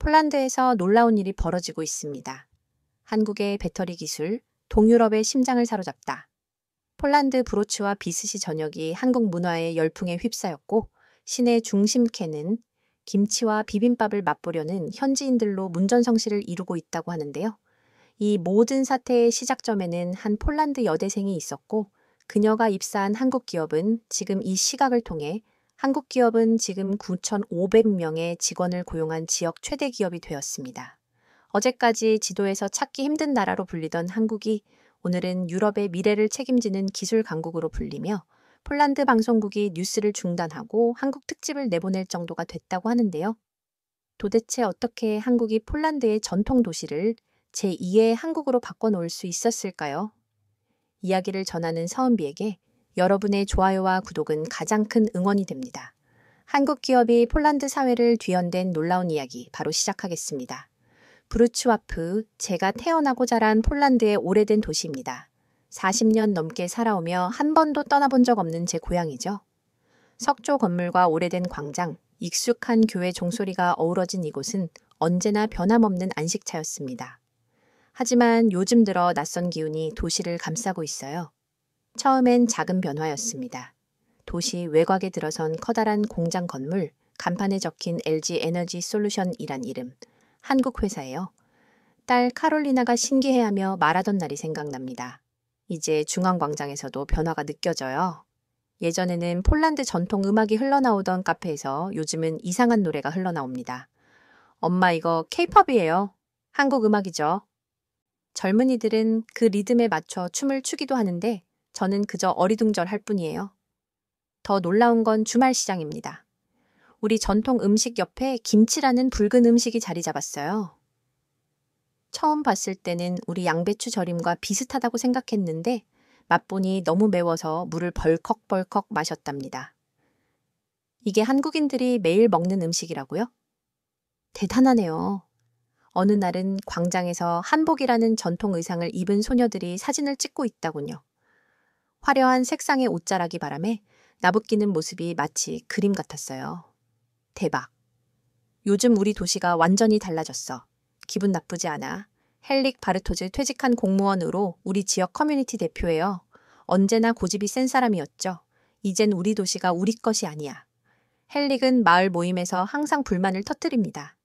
폴란드에서 놀라운 일이 벌어지고 있습니다. 한국의 배터리 기술, 동유럽의 심장을 사로잡다. 폴란드 브로츠와 비스시 전역이 한국 문화의 열풍에 휩싸였고 시내 중심캐는 김치와 비빔밥을 맛보려는 현지인들로 문전성시를 이루고 있다고 하는데요. 이 모든 사태의 시작점에는 한 폴란드 여대생이 있었고 그녀가 입사한 한국 기업은 지금 이 시각을 통해 한국 기업은 지금 9,500명의 직원을 고용한 지역 최대 기업이 되었습니다. 어제까지 지도에서 찾기 힘든 나라로 불리던 한국이 오늘은 유럽의 미래를 책임지는 기술 강국으로 불리며 폴란드 방송국이 뉴스를 중단하고 한국 특집을 내보낼 정도가 됐다고 하는데요. 도대체 어떻게 한국이 폴란드의 전통 도시를 제2의 한국으로 바꿔놓을 수 있었을까요? 이야기를 전하는 서은비에게 여러분의 좋아요와 구독은 가장 큰 응원이 됩니다. 한국 기업이 폴란드 사회를 뒤흔든 놀라운 이야기 바로 시작하겠습니다. 브루츠와프, 제가 태어나고 자란 폴란드의 오래된 도시입니다. 40년 넘게 살아오며 한 번도 떠나본 적 없는 제 고향이죠. 석조 건물과 오래된 광장, 익숙한 교회 종소리가 어우러진 이곳은 언제나 변함없는 안식처였습니다. 하지만 요즘 들어 낯선 기운이 도시를 감싸고 있어요. 처음엔 작은 변화였습니다. 도시 외곽에 들어선 커다란 공장 건물, 간판에 적힌 LG 에너지 솔루션이란 이름, 한국 회사예요. 딸 카롤리나가 신기해하며 말하던 날이 생각납니다. 이제 중앙광장에서도 변화가 느껴져요. 예전에는 폴란드 전통 음악이 흘러나오던 카페에서 요즘은 이상한 노래가 흘러나옵니다. 엄마 이거 K-팝이에요. 한국 음악이죠. 젊은이들은 그 리듬에 맞춰 춤을 추기도 하는데 저는 그저 어리둥절할 뿐이에요. 더 놀라운 건 주말 시장입니다. 우리 전통 음식 옆에 김치라는 붉은 음식이 자리 잡았어요. 처음 봤을 때는 우리 양배추 절임과 비슷하다고 생각했는데 맛보니 너무 매워서 물을 벌컥벌컥 마셨답니다. 이게 한국인들이 매일 먹는 음식이라고요? 대단하네요. 어느 날은 광장에서 한복이라는 전통 의상을 입은 소녀들이 사진을 찍고 있다군요. 화려한 색상의 옷자락이 바람에 나부끼는 모습이 마치 그림 같았어요. 대박. 요즘 우리 도시가 완전히 달라졌어. 기분 나쁘지 않아. 헬릭 바르토즈 퇴직한 공무원으로 우리 지역 커뮤니티 대표예요. 언제나 고집이 센 사람이었죠. 이젠 우리 도시가 우리 것이 아니야. 헬릭은 마을 모임에서 항상 불만을 터뜨립니다.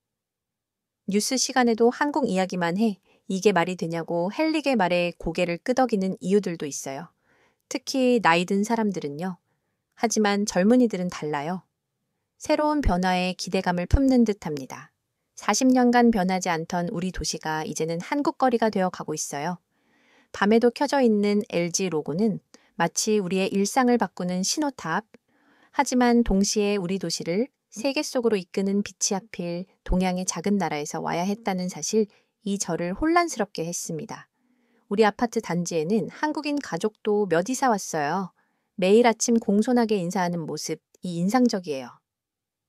뉴스 시간에도 한국 이야기만 해 이게 말이 되냐고 헬릭의 말에 고개를 끄덕이는 이유들도 있어요. 특히 나이 든 사람들은요. 하지만 젊은이들은 달라요. 새로운 변화에 기대감을 품는 듯합니다. 40년간 변하지 않던 우리 도시가 이제는 한국 거리가 되어 가고 있어요. 밤에도 켜져 있는 LG 로고는 마치 우리의 일상을 바꾸는 신호탑. 하지만 동시에 우리 도시를 세계 속으로 이끄는 빛이 하필 동양의 작은 나라에서 와야 했다는 사실, 이 저를 혼란스럽게 했습니다. 우리 아파트 단지에는 한국인 가족도 몇 이사 왔어요. 매일 아침 공손하게 인사하는 모습, 이 인상적이에요.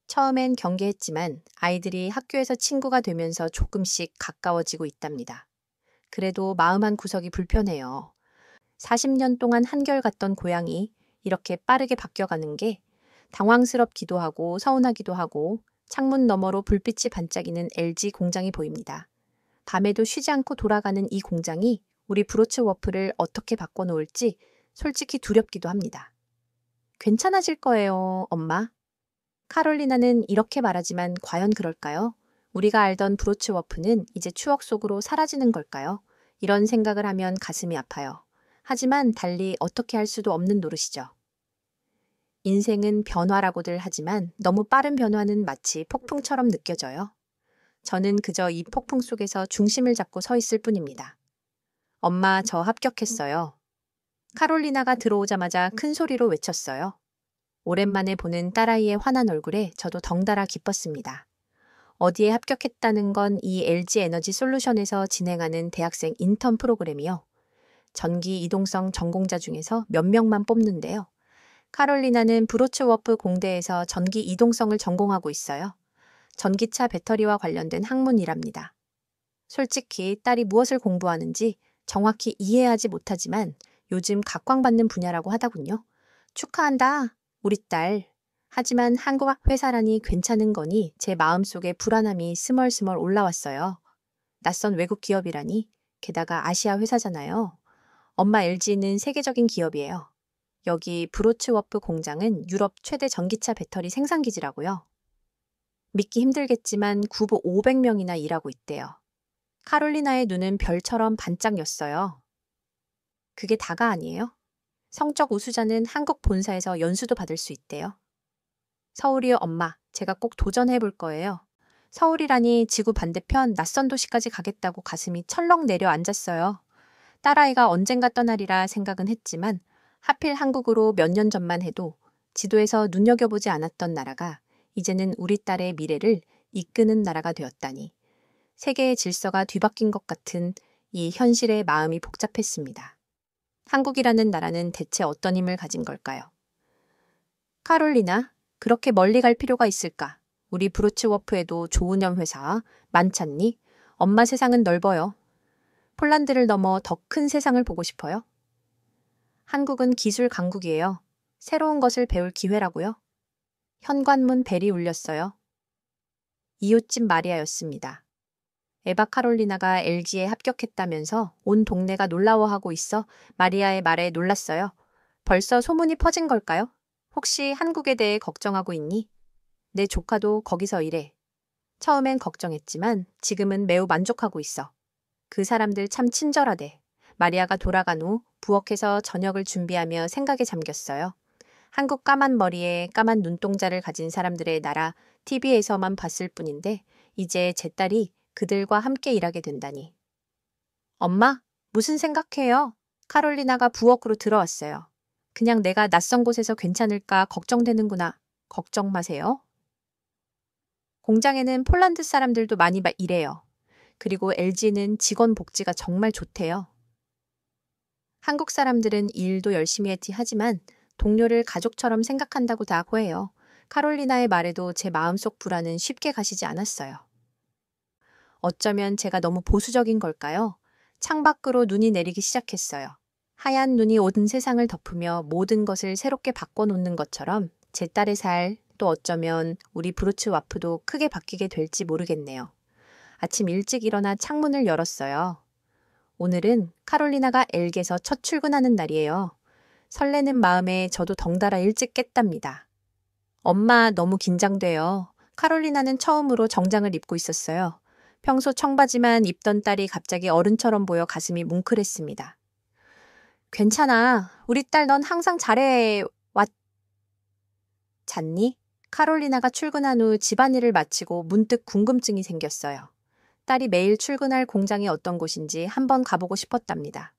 처음엔 경계했지만 아이들이 학교에서 친구가 되면서 조금씩 가까워지고 있답니다. 그래도 마음 한 구석이 불편해요. 40년 동안 한결같던 고향이 이렇게 빠르게 바뀌어가는 게 당황스럽기도 하고 서운하기도 하고 창문 너머로 불빛이 반짝이는 LG 공장이 보입니다. 밤에도 쉬지 않고 돌아가는 이 공장이 우리 브로츠 워프를 어떻게 바꿔놓을지 솔직히 두렵기도 합니다. 괜찮아질 거예요, 엄마. 카롤리나는 이렇게 말하지만 과연 그럴까요? 우리가 알던 브로츠 워프는 이제 추억 속으로 사라지는 걸까요? 이런 생각을 하면 가슴이 아파요. 하지만 달리 어떻게 할 수도 없는 노릇이죠. 인생은 변화라고들 하지만 너무 빠른 변화는 마치 폭풍처럼 느껴져요. 저는 그저 이 폭풍 속에서 중심을 잡고 서 있을 뿐입니다. 엄마, 저 합격했어요. 카롤리나가 들어오자마자 큰 소리로 외쳤어요. 오랜만에 보는 딸아이의 환한 얼굴에 저도 덩달아 기뻤습니다. 어디에 합격했다는 건 이 LG 에너지 솔루션에서 진행하는 대학생 인턴 프로그램이요. 전기 이동성 전공자 중에서 몇 명만 뽑는데요. 카롤리나는 브로츠워프 공대에서 전기 이동성을 전공하고 있어요. 전기차 배터리와 관련된 학문이랍니다. 솔직히 딸이 무엇을 공부하는지 정확히 이해하지 못하지만 요즘 각광받는 분야라고 하더군요. 축하한다, 우리 딸. 하지만 한국 회사라니 괜찮은 거니 제 마음속에 불안함이 스멀스멀 올라왔어요. 낯선 외국 기업이라니, 게다가 아시아 회사잖아요. 엄마 LG는 세계적인 기업이에요. 여기 브로츠워프 공장은 유럽 최대 전기차 배터리 생산기지라고요. 믿기 힘들겠지만 구부 500명이나 일하고 있대요. 카롤리나의 눈은 별처럼 반짝였어요. 그게 다가 아니에요? 성적 우수자는 한국 본사에서 연수도 받을 수 있대요. 서울이요, 엄마. 제가 꼭 도전해 볼 거예요. 서울이라니 지구 반대편 낯선 도시까지 가겠다고 가슴이 철렁 내려앉았어요. 딸아이가 언젠가 떠나리라 생각은 했지만 하필 한국으로 몇 년 전만 해도 지도에서 눈여겨보지 않았던 나라가 이제는 우리 딸의 미래를 이끄는 나라가 되었다니, 세계의 질서가 뒤바뀐 것 같은 이 현실에 마음이 복잡했습니다. 한국이라는 나라는 대체 어떤 힘을 가진 걸까요? 카롤리나, 그렇게 멀리 갈 필요가 있을까? 우리 브로츠워프에도 좋은 회사 많잖니? 엄마 세상은 넓어요. 폴란드를 넘어 더 큰 세상을 보고 싶어요. 한국은 기술 강국이에요. 새로운 것을 배울 기회라고요. 현관문 벨이 울렸어요. 이웃집 마리아였습니다. 에바 카롤리나가 LG에 합격했다면서 온 동네가 놀라워하고 있어 마리아의 말에 놀랐어요. 벌써 소문이 퍼진 걸까요? 혹시 한국에 대해 걱정하고 있니? 내 조카도 거기서 일해. 처음엔 걱정했지만 지금은 매우 만족하고 있어. 그 사람들 참 친절하대. 마리아가 돌아간 후 부엌에서 저녁을 준비하며 생각에 잠겼어요. 한국 까만 머리에 까만 눈동자를 가진 사람들의 나라 TV에서만 봤을 뿐인데 이제 제 딸이 그들과 함께 일하게 된다니. 엄마, 무슨 생각해요? 카롤리나가 부엌으로 들어왔어요. 그냥 내가 낯선 곳에서 괜찮을까 걱정되는구나. 걱정 마세요. 공장에는 폴란드 사람들도 많이 일해요. 그리고 LG는 직원 복지가 정말 좋대요. 한국 사람들은 일도 열심히 했지 하지만 동료를 가족처럼 생각한다고 다 호해요. 카롤리나의 말에도 제 마음속 불안은 쉽게 가시지 않았어요. 어쩌면 제가 너무 보수적인 걸까요? 창밖으로 눈이 내리기 시작했어요. 하얀 눈이 온 세상을 덮으며 모든 것을 새롭게 바꿔놓는 것처럼 제 딸의 살, 또 어쩌면 우리 브로츠와프도 크게 바뀌게 될지 모르겠네요. 아침 일찍 일어나 창문을 열었어요. 오늘은 카롤리나가 LG에서 첫 출근하는 날이에요. 설레는 마음에 저도 덩달아 일찍 깼답니다. 엄마, 너무 긴장돼요. 카롤리나는 처음으로 정장을 입고 있었어요. 평소 청바지만 입던 딸이 갑자기 어른처럼 보여 가슴이 뭉클했습니다. 괜찮아. 우리 딸 넌 항상 잘해. 잤니? 카롤리나가 출근한 후 집안일을 마치고 문득 궁금증이 생겼어요. 딸이 매일 출근할 공장이 어떤 곳인지 한번 가보고 싶었답니다.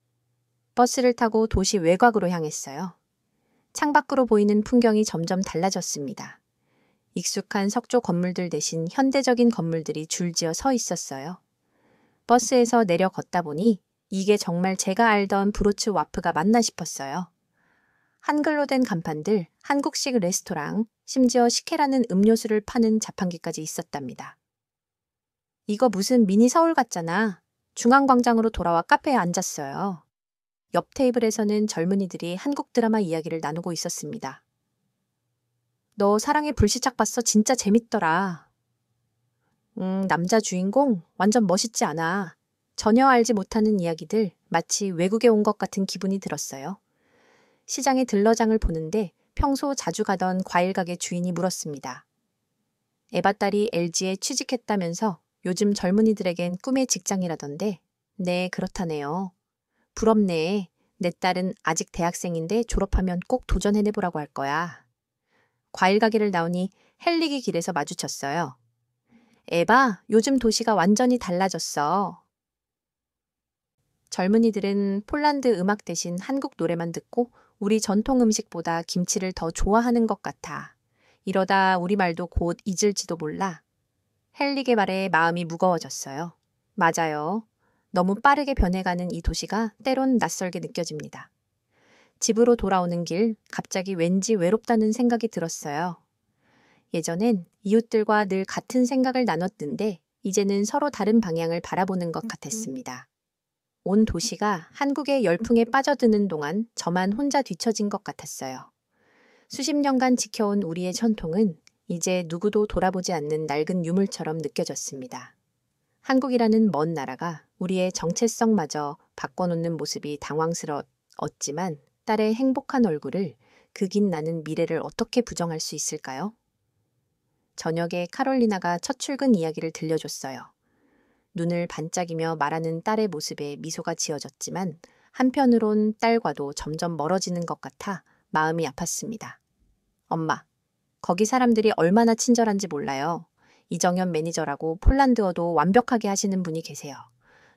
버스를 타고 도시 외곽으로 향했어요. 창밖으로 보이는 풍경이 점점 달라졌습니다. 익숙한 석조 건물들 대신 현대적인 건물들이 줄지어 서 있었어요. 버스에서 내려 걷다 보니 이게 정말 제가 알던 브로츠와프가 맞나 싶었어요. 한글로 된 간판들, 한국식 레스토랑, 심지어 식혜라는 음료수를 파는 자판기까지 있었답니다. 이거 무슨 미니 서울 같잖아. 중앙광장으로 돌아와 카페에 앉았어요. 옆 테이블에서는 젊은이들이 한국 드라마 이야기를 나누고 있었습니다. 너 사랑의 불시착 봤어? 진짜 재밌더라. 남자 주인공? 완전 멋있지 않아. 전혀 알지 못하는 이야기들, 마치 외국에 온 것 같은 기분이 들었어요. 시장에 들러장을 보는데 평소 자주 가던 과일 가게 주인이 물었습니다. 에바 딸이 LG에 취직했다면서 요즘 젊은이들에겐 꿈의 직장이라던데. 네, 그렇다네요. 부럽네. 내 딸은 아직 대학생인데 졸업하면 꼭 도전해내보라고 할 거야. 과일 가게를 나오니 헬리기 길에서 마주쳤어요. 에바, 요즘 도시가 완전히 달라졌어. 젊은이들은 폴란드 음악 대신 한국 노래만 듣고 우리 전통 음식보다 김치를 더 좋아하는 것 같아. 이러다 우리말도 곧 잊을지도 몰라. 헬릭의 말에 마음이 무거워졌어요. 맞아요. 너무 빠르게 변해가는 이 도시가 때론 낯설게 느껴집니다. 집으로 돌아오는 길, 갑자기 왠지 외롭다는 생각이 들었어요. 예전엔 이웃들과 늘 같은 생각을 나눴는데 이제는 서로 다른 방향을 바라보는 것 같았습니다. 온 도시가 한국의 열풍에 빠져드는 동안 저만 혼자 뒤처진 것 같았어요. 수십 년간 지켜온 우리의 전통은 이제 누구도 돌아보지 않는 낡은 유물처럼 느껴졌습니다. 한국이라는 먼 나라가 우리의 정체성마저 바꿔놓는 모습이 당황스러웠지만 딸의 행복한 얼굴을 그 긴 나는 미래를 어떻게 부정할 수 있을까요? 저녁에 카롤리나가 첫 출근 이야기를 들려줬어요. 눈을 반짝이며 말하는 딸의 모습에 미소가 지어졌지만 한편으론 딸과도 점점 멀어지는 것 같아 마음이 아팠습니다. 엄마, 거기 사람들이 얼마나 친절한지 몰라요. 이정현 매니저라고 폴란드어도 완벽하게 하시는 분이 계세요.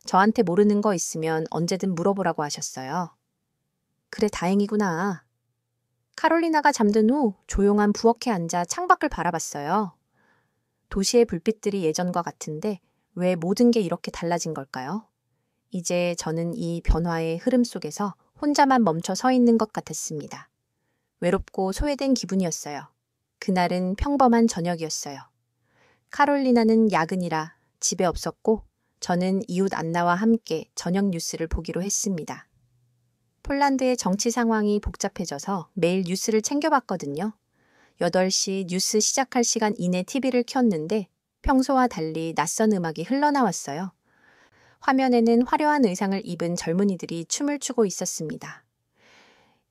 저한테 모르는 거 있으면 언제든 물어보라고 하셨어요. 그래, 다행이구나. 카롤리나가 잠든 후 조용한 부엌에 앉아 창밖을 바라봤어요. 도시의 불빛들이 예전과 같은데 왜 모든 게 이렇게 달라진 걸까요? 이제 저는 이 변화의 흐름 속에서 혼자만 멈춰 서 있는 것 같았습니다. 외롭고 소외된 기분이었어요. 그날은 평범한 저녁이었어요. 카롤리나는 야근이라 집에 없었고 저는 이웃 안나와 함께 저녁 뉴스를 보기로 했습니다. 폴란드의 정치 상황이 복잡해져서 매일 뉴스를 챙겨봤거든요. 8시 뉴스 시작할 시간 이내 TV를 켰는데 평소와 달리 낯선 음악이 흘러나왔어요. 화면에는 화려한 의상을 입은 젊은이들이 춤을 추고 있었습니다.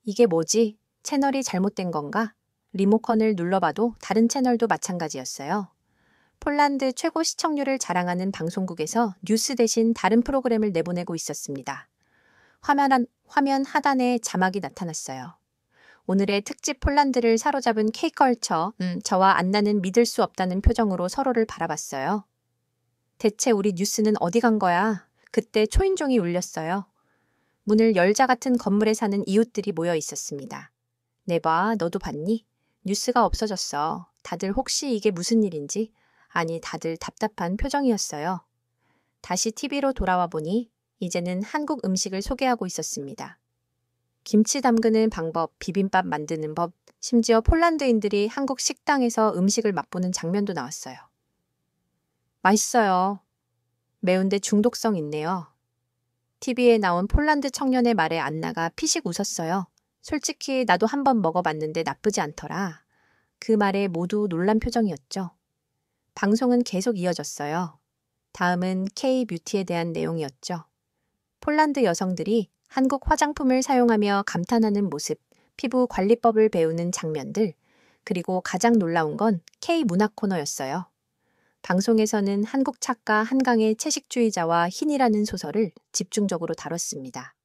이게 뭐지? 채널이 잘못된 건가? 리모컨을 눌러봐도 다른 채널도 마찬가지였어요. 폴란드 최고 시청률을 자랑하는 방송국에서 뉴스 대신 다른 프로그램을 내보내고 있었습니다. 화면 하단에 자막이 나타났어요. 오늘의 특집 폴란드를 사로잡은 K컬처, 저와 안나는 믿을 수 없다는 표정으로 서로를 바라봤어요. 대체 우리 뉴스는 어디 간 거야? 그때 초인종이 울렸어요. 문을 열자 같은 건물에 사는 이웃들이 모여 있었습니다. 내봐, 너도 봤니? 뉴스가 없어졌어. 다들 혹시 이게 무슨 일인지? 아니, 다들 답답한 표정이었어요. 다시 TV로 돌아와 보니 이제는 한국 음식을 소개하고 있었습니다. 김치 담그는 방법, 비빔밥 만드는 법, 심지어 폴란드인들이 한국 식당에서 음식을 맛보는 장면도 나왔어요. 맛있어요. 매운데 중독성 있네요. TV에 나온 폴란드 청년의 말에 안나가 피식 웃었어요. 솔직히 나도 한번 먹어봤는데 나쁘지 않더라. 그 말에 모두 놀란 표정이었죠. 방송은 계속 이어졌어요. 다음은 K-뷰티에 대한 내용이었죠. 폴란드 여성들이 한국 화장품을 사용하며 감탄하는 모습, 피부 관리법을 배우는 장면들, 그리고 가장 놀라운 건 K-문화 코너였어요. 방송에서는 한국 작가 한강의 채식주의자와 흰이라는 소설을 집중적으로 다뤘습니다.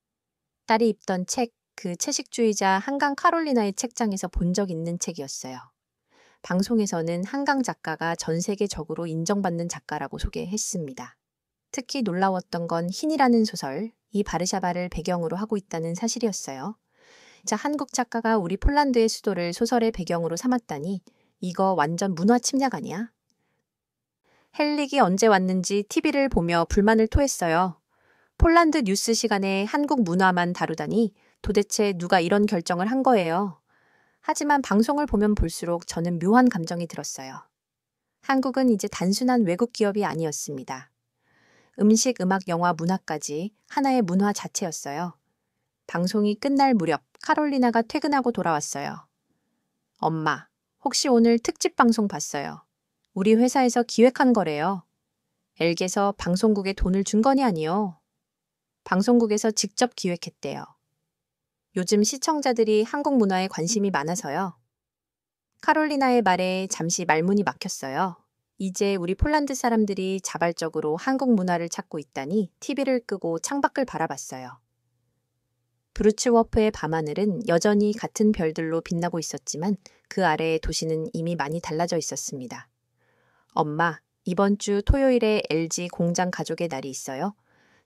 딸이 입던 책, 그 채식주의자 한강 카롤리나의 책장에서 본 적 있는 책이었어요. 방송에서는 한강 작가가 전 세계적으로 인정받는 작가라고 소개했습니다. 특히 놀라웠던 건 흰이라는 소설, 이 바르샤바를 배경으로 하고 있다는 사실이었어요. 자, 한국 작가가 우리 폴란드의 수도를 소설의 배경으로 삼았다니 이거 완전 문화 침략 아니야? 헬릭이 언제 왔는지 TV를 보며 불만을 토했어요. 폴란드 뉴스 시간에 한국 문화만 다루다니 도대체 누가 이런 결정을 한 거예요. 하지만 방송을 보면 볼수록 저는 묘한 감정이 들었어요. 한국은 이제 단순한 외국 기업이 아니었습니다. 음식, 음악, 영화, 문화까지 하나의 문화 자체였어요. 방송이 끝날 무렵 카롤리나가 퇴근하고 돌아왔어요. 엄마, 혹시 오늘 특집 방송 봤어요? 우리 회사에서 기획한 거래요. 엘게서 방송국에 돈을 준 거니 아니요. 방송국에서 직접 기획했대요. 요즘 시청자들이 한국 문화에 관심이 많아서요. 카롤리나의 말에 잠시 말문이 막혔어요. 이제 우리 폴란드 사람들이 자발적으로 한국 문화를 찾고 있다니 TV를 끄고 창밖을 바라봤어요. 브루츠워프의 밤하늘은 여전히 같은 별들로 빛나고 있었지만 그 아래의 도시는 이미 많이 달라져 있었습니다. 엄마, 이번 주 토요일에 LG 공장 가족의 날이 있어요.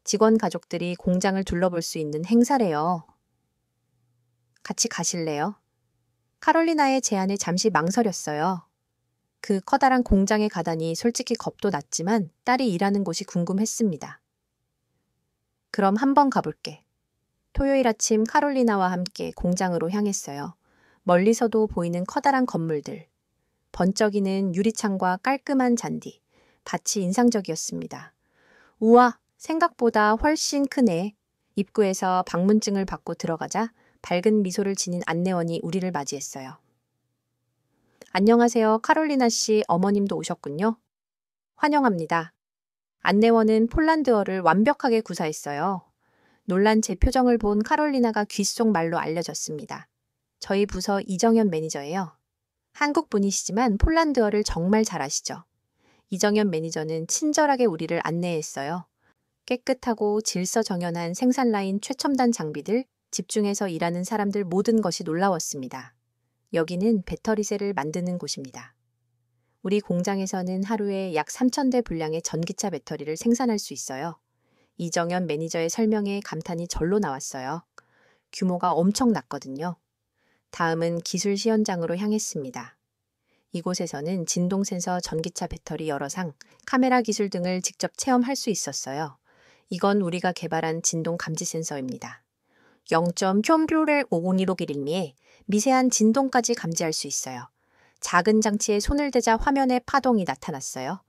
직원 가족들이 공장을 둘러볼 수 있는 행사래요. 같이 가실래요? 카롤리나의 제안에 잠시 망설였어요. 그 커다란 공장에 가다니 솔직히 겁도 났지만 딸이 일하는 곳이 궁금했습니다. 그럼 한번 가볼게. 토요일 아침 카롤리나와 함께 공장으로 향했어요. 멀리서도 보이는 커다란 건물들. 번쩍이는 유리창과 깔끔한 잔디. 밭이 인상적이었습니다. 우와, 생각보다 훨씬 크네. 입구에서 방문증을 받고 들어가자 밝은 미소를 지닌 안내원이 우리를 맞이했어요. 안녕하세요. 카롤리나 씨 어머님도 오셨군요. 환영합니다. 안내원은 폴란드어를 완벽하게 구사했어요. 놀란 제 표정을 본 카롤리나가 귓속말로 알려줬습니다. 저희 부서 이정현 매니저예요. 한국 분이시지만 폴란드어를 정말 잘하시죠. 이정현 매니저는 친절하게 우리를 안내했어요. 깨끗하고 질서정연한 생산 라인 최첨단 장비들, 집중해서 일하는 사람들 모든 것이 놀라웠습니다. 여기는 배터리셀을 만드는 곳입니다. 우리 공장에서는 하루에 약 3,000대 분량의 전기차 배터리를 생산할 수 있어요. 이정현 매니저의 설명에 감탄이 절로 나왔어요. 규모가 엄청났거든요. 다음은 기술 시연장으로 향했습니다. 이곳에서는 진동 센서, 전기차 배터리 여러 상, 카메라 기술 등을 직접 체험할 수 있었어요. 이건 우리가 개발한 진동 감지 센서입니다. 0.0.501의 미세한 진동까지 감지할 수 있어요. 작은 장치에 손을 대자 화면에 파동이 나타났어요.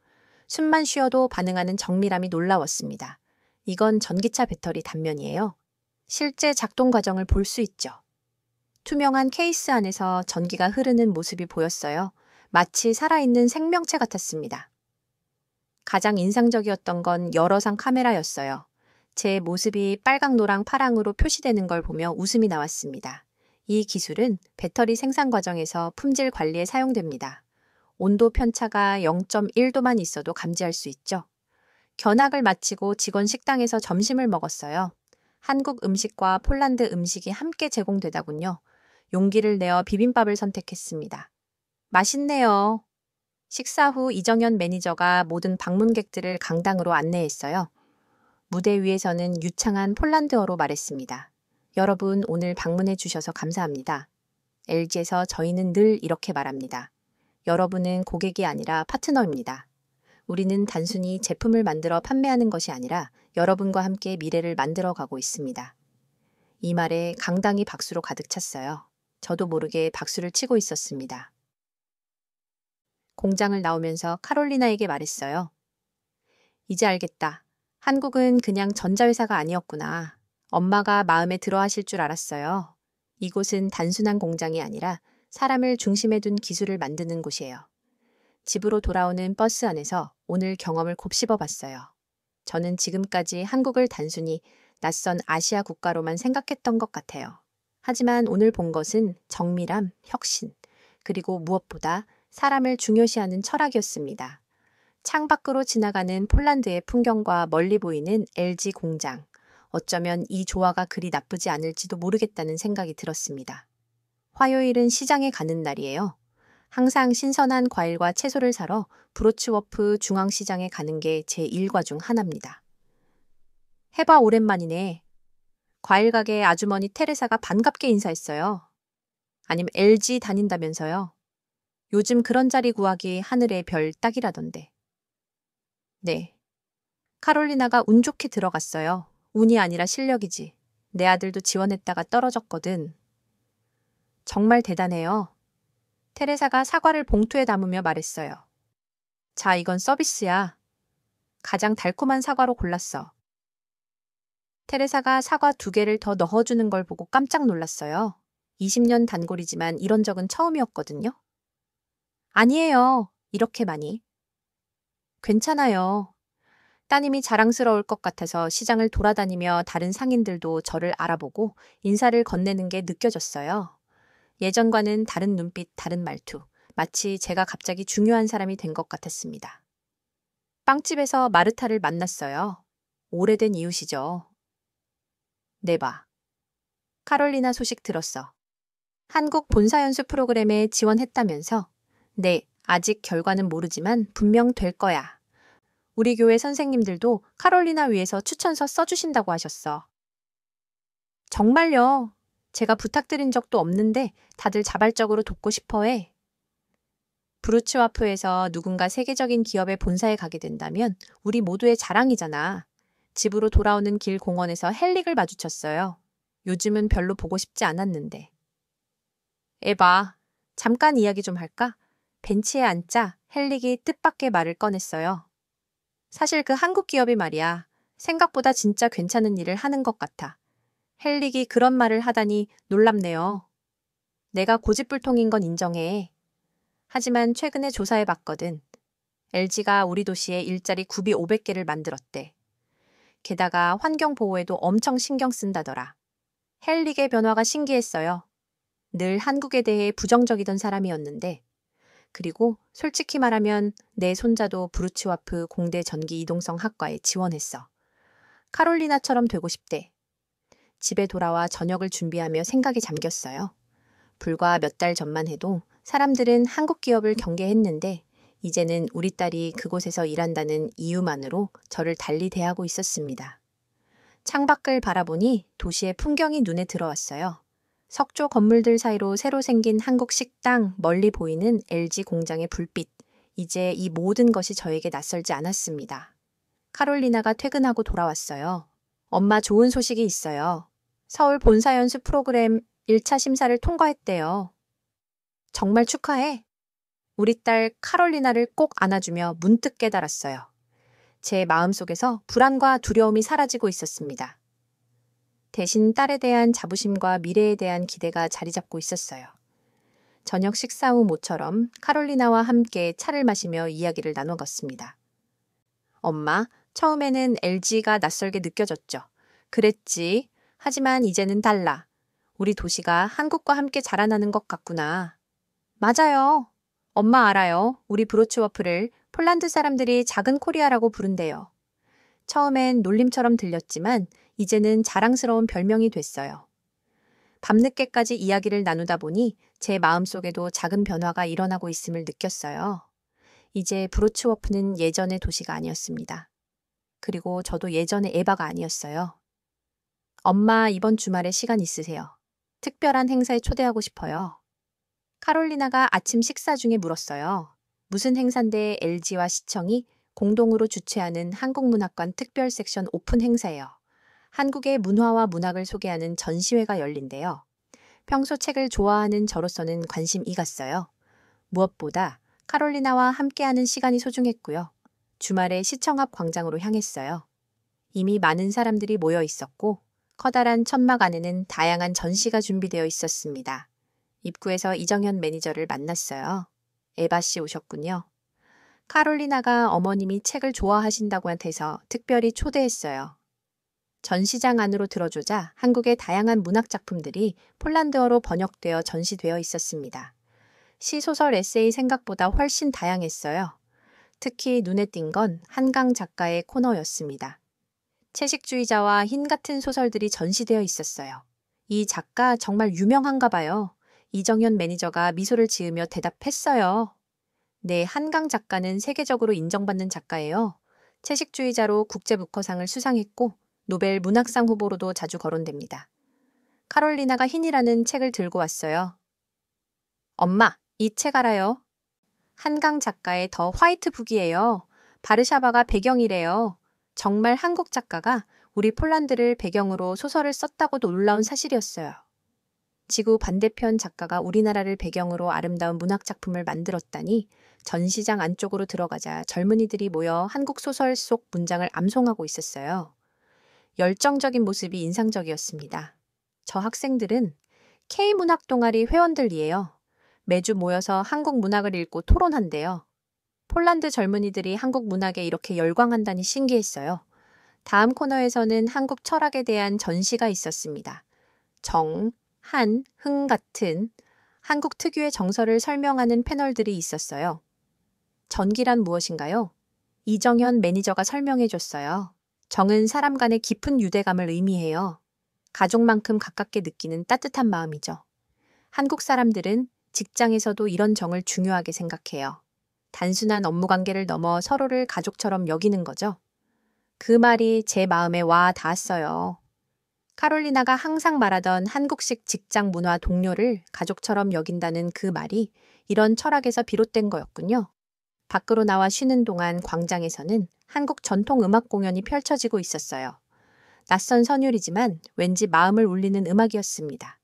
숨만 쉬어도 반응하는 정밀함이 놀라웠습니다. 이건 전기차 배터리 단면이에요. 실제 작동 과정을 볼 수 있죠. 투명한 케이스 안에서 전기가 흐르는 모습이 보였어요. 마치 살아있는 생명체 같았습니다. 가장 인상적이었던 건 여러 상 카메라였어요. 제 모습이 빨강, 노랑, 파랑으로 표시되는 걸 보며 웃음이 나왔습니다. 이 기술은 배터리 생산 과정에서 품질 관리에 사용됩니다. 온도 편차가 0.1도만 있어도 감지할 수 있죠. 견학을 마치고 직원 식당에서 점심을 먹었어요. 한국 음식과 폴란드 음식이 함께 제공되다군요. 용기를 내어 비빔밥을 선택했습니다. 맛있네요. 식사 후 이정현 매니저가 모든 방문객들을 강당으로 안내했어요. 무대 위에서는 유창한 폴란드어로 말했습니다. 여러분, 오늘 방문해 주셔서 감사합니다. LG에서 저희는 늘 이렇게 말합니다. 여러분은 고객이 아니라 파트너입니다. 우리는 단순히 제품을 만들어 판매하는 것이 아니라 여러분과 함께 미래를 만들어 가고 있습니다. 이 말에 강당이 박수로 가득 찼어요. 저도 모르게 박수를 치고 있었습니다. 공장을 나오면서 카롤리나에게 말했어요. 이제 알겠다. 한국은 그냥 전자회사가 아니었구나. 엄마가 마음에 들어 하실 줄 알았어요. 이곳은 단순한 공장이 아니라 사람을 중심에 둔 기술을 만드는 곳이에요. 집으로 돌아오는 버스 안에서 오늘 경험을 곱씹어 봤어요. 저는 지금까지 한국을 단순히 낯선 아시아 국가로만 생각했던 것 같아요. 하지만 오늘 본 것은 정밀함, 혁신, 그리고 무엇보다 사람을 중요시하는 철학이었습니다. 창밖으로 지나가는 폴란드의 풍경과 멀리 보이는 LG 공장. 어쩌면 이 조화가 그리 나쁘지 않을지도 모르겠다는 생각이 들었습니다. 화요일은 시장에 가는 날이에요. 항상 신선한 과일과 채소를 사러 브로츠워프 중앙시장에 가는 게 제 일과 중 하나입니다. 해봐, 오랜만이네. 과일 가게 아주머니 테레사가 반갑게 인사했어요. 아니면 LG 다닌다면서요. 요즘 그런 자리 구하기 하늘의 별 따기라던데. 네. 카롤리나가 운 좋게 들어갔어요. 운이 아니라 실력이지. 내 아들도 지원했다가 떨어졌거든. 정말 대단해요. 테레사가 사과를 봉투에 담으며 말했어요. 자, 이건 서비스야. 가장 달콤한 사과로 골랐어. 테레사가 사과 2개를 더 넣어주는 걸 보고 깜짝 놀랐어요. 20년 단골이지만 이런 적은 처음이었거든요. 아니에요. 이렇게 많이. 괜찮아요. 따님이 자랑스러울 것 같아서 시장을 돌아다니며 다른 상인들도 저를 알아보고 인사를 건네는 게 느껴졌어요. 예전과는 다른 눈빛, 다른 말투, 마치 제가 갑자기 중요한 사람이 된 것 같았습니다. 빵집에서 마르타를 만났어요. 오래된 이웃이죠. 네 봐. 카롤리나 소식 들었어. 한국 본사 연수 프로그램에 지원했다면서? 네, 아직 결과는 모르지만 분명 될 거야. 우리 교회 선생님들도 카롤리나 위해서 추천서 써주신다고 하셨어. 정말요? 제가 부탁드린 적도 없는데 다들 자발적으로 돕고 싶어 해. 브루츠와프에서 누군가 세계적인 기업의 본사에 가게 된다면 우리 모두의 자랑이잖아. 집으로 돌아오는 길 공원에서 헬릭을 마주쳤어요. 요즘은 별로 보고 싶지 않았는데. 에바, 잠깐 이야기 좀 할까? 벤치에 앉자 헬릭이 뜻밖의 말을 꺼냈어요. 사실 그 한국 기업이 말이야. 생각보다 진짜 괜찮은 일을 하는 것 같아. 헬릭이 그런 말을 하다니 놀랍네요. 내가 고집불통인 건 인정해. 하지만 최근에 조사해 봤거든. LG가 우리 도시에 일자리 구비 500개를 만들었대. 게다가 환경 보호에도 엄청 신경 쓴다더라. 헬릭의 변화가 신기했어요. 늘 한국에 대해 부정적이던 사람이었는데, 그리고 솔직히 말하면 내 손자도 브루츠와프 공대 전기 이동성 학과에 지원했어. 카롤리나처럼 되고 싶대. 집에 돌아와 저녁을 준비하며 생각에 잠겼어요. 불과 몇 달 전만 해도 사람들은 한국 기업을 경계했는데 이제는 우리 딸이 그곳에서 일한다는 이유만으로 저를 달리 대하고 있었습니다. 창밖을 바라보니 도시의 풍경이 눈에 들어왔어요. 석조 건물들 사이로 새로 생긴 한국 식당, 멀리 보이는 LG 공장의 불빛. 이제 이 모든 것이 저에게 낯설지 않았습니다. 카롤리나가 퇴근하고 돌아왔어요. 엄마 좋은 소식이 있어요. 서울 본사 연수 프로그램 1차 심사를 통과했대요. 정말 축하해. 우리 딸 카롤리나를 꼭 안아주며 문득 깨달았어요. 제 마음속에서 불안과 두려움이 사라지고 있었습니다. 대신 딸에 대한 자부심과 미래에 대한 기대가 자리 잡고 있었어요. 저녁 식사 후 모처럼 카롤리나와 함께 차를 마시며 이야기를 나눠갔습니다. 엄마, 처음에는 LG가 낯설게 느껴졌죠. 그랬지. 하지만 이제는 달라. 우리 도시가 한국과 함께 자라나는 것 같구나. 맞아요. 엄마 알아요. 우리 브로츠워프를 폴란드 사람들이 작은 코리아라고 부른대요. 처음엔 놀림처럼 들렸지만 이제는 자랑스러운 별명이 됐어요. 밤늦게까지 이야기를 나누다 보니 제 마음속에도 작은 변화가 일어나고 있음을 느꼈어요. 이제 브로츠워프는 예전의 도시가 아니었습니다. 그리고 저도 예전의 에바가 아니었어요. 엄마 이번 주말에 시간 있으세요? 특별한 행사에 초대하고 싶어요. 카롤리나가 아침 식사 중에 물었어요. 무슨 행사인데 LG와 시청이 공동으로 주최하는 한국문학관 특별 섹션 오픈 행사예요. 한국의 문화와 문학을 소개하는 전시회가 열린대요. 평소 책을 좋아하는 저로서는 관심이 갔어요. 무엇보다 카롤리나와 함께하는 시간이 소중했고요. 주말에 시청 앞 광장으로 향했어요. 이미 많은 사람들이 모여 있었고 커다란 천막 안에는 다양한 전시가 준비되어 있었습니다. 입구에서 이정현 매니저를 만났어요. 에바 씨 오셨군요. 카롤리나가 어머님이 책을 좋아하신다고 해서 특별히 초대했어요. 전시장 안으로 들어주자 한국의 다양한 문학 작품들이 폴란드어로 번역되어 전시되어 있었습니다. 시소설 에세이 생각보다 훨씬 다양했어요. 특히 눈에 띈 건 한강 작가의 코너였습니다. 채식주의자와 흰 같은 소설들이 전시되어 있었어요. 이 작가 정말 유명한가 봐요. 이정현 매니저가 미소를 지으며 대답했어요. 네, 한강 작가는 세계적으로 인정받는 작가예요. 채식주의자로 국제부커상을 수상했고 노벨 문학상 후보로도 자주 거론됩니다. 카롤리나가 흰이라는 책을 들고 왔어요. 엄마, 이 책 알아요? 한강 작가의 더 화이트 북이에요. 바르샤바가 배경이래요. 정말 한국 작가가 우리 폴란드를 배경으로 소설을 썼다고도 놀라운 사실이었어요. 지구 반대편 작가가 우리나라를 배경으로 아름다운 문학 작품을 만들었다니 전시장 안쪽으로 들어가자 젊은이들이 모여 한국 소설 속 문장을 암송하고 있었어요. 열정적인 모습이 인상적이었습니다. 저 학생들은 K문학 동아리 회원들이에요. 매주 모여서 한국 문학을 읽고 토론한대요. 폴란드 젊은이들이 한국 문학에 이렇게 열광한다니 신기했어요. 다음 코너에서는 한국 철학에 대한 전시가 있었습니다. 정, 한, 흥 같은 한국 특유의 정서를 설명하는 패널들이 있었어요. 전기란 무엇인가요? 이정현 매니저가 설명해 줬어요. 정은 사람 간의 깊은 유대감을 의미해요. 가족만큼 가깝게 느끼는 따뜻한 마음이죠. 한국 사람들은 직장에서도 이런 정을 중요하게 생각해요. 단순한 업무 관계를 넘어 서로를 가족처럼 여기는 거죠. 그 말이 제 마음에 와 닿았어요. 카롤리나가 항상 말하던 한국식 직장 문화 동료를 가족처럼 여긴다는 그 말이 이런 철학에서 비롯된 거였군요. 밖으로 나와 쉬는 동안 광장에서는 한국 전통 음악 공연이 펼쳐지고 있었어요. 낯선 선율이지만 왠지 마음을 울리는 음악이었습니다.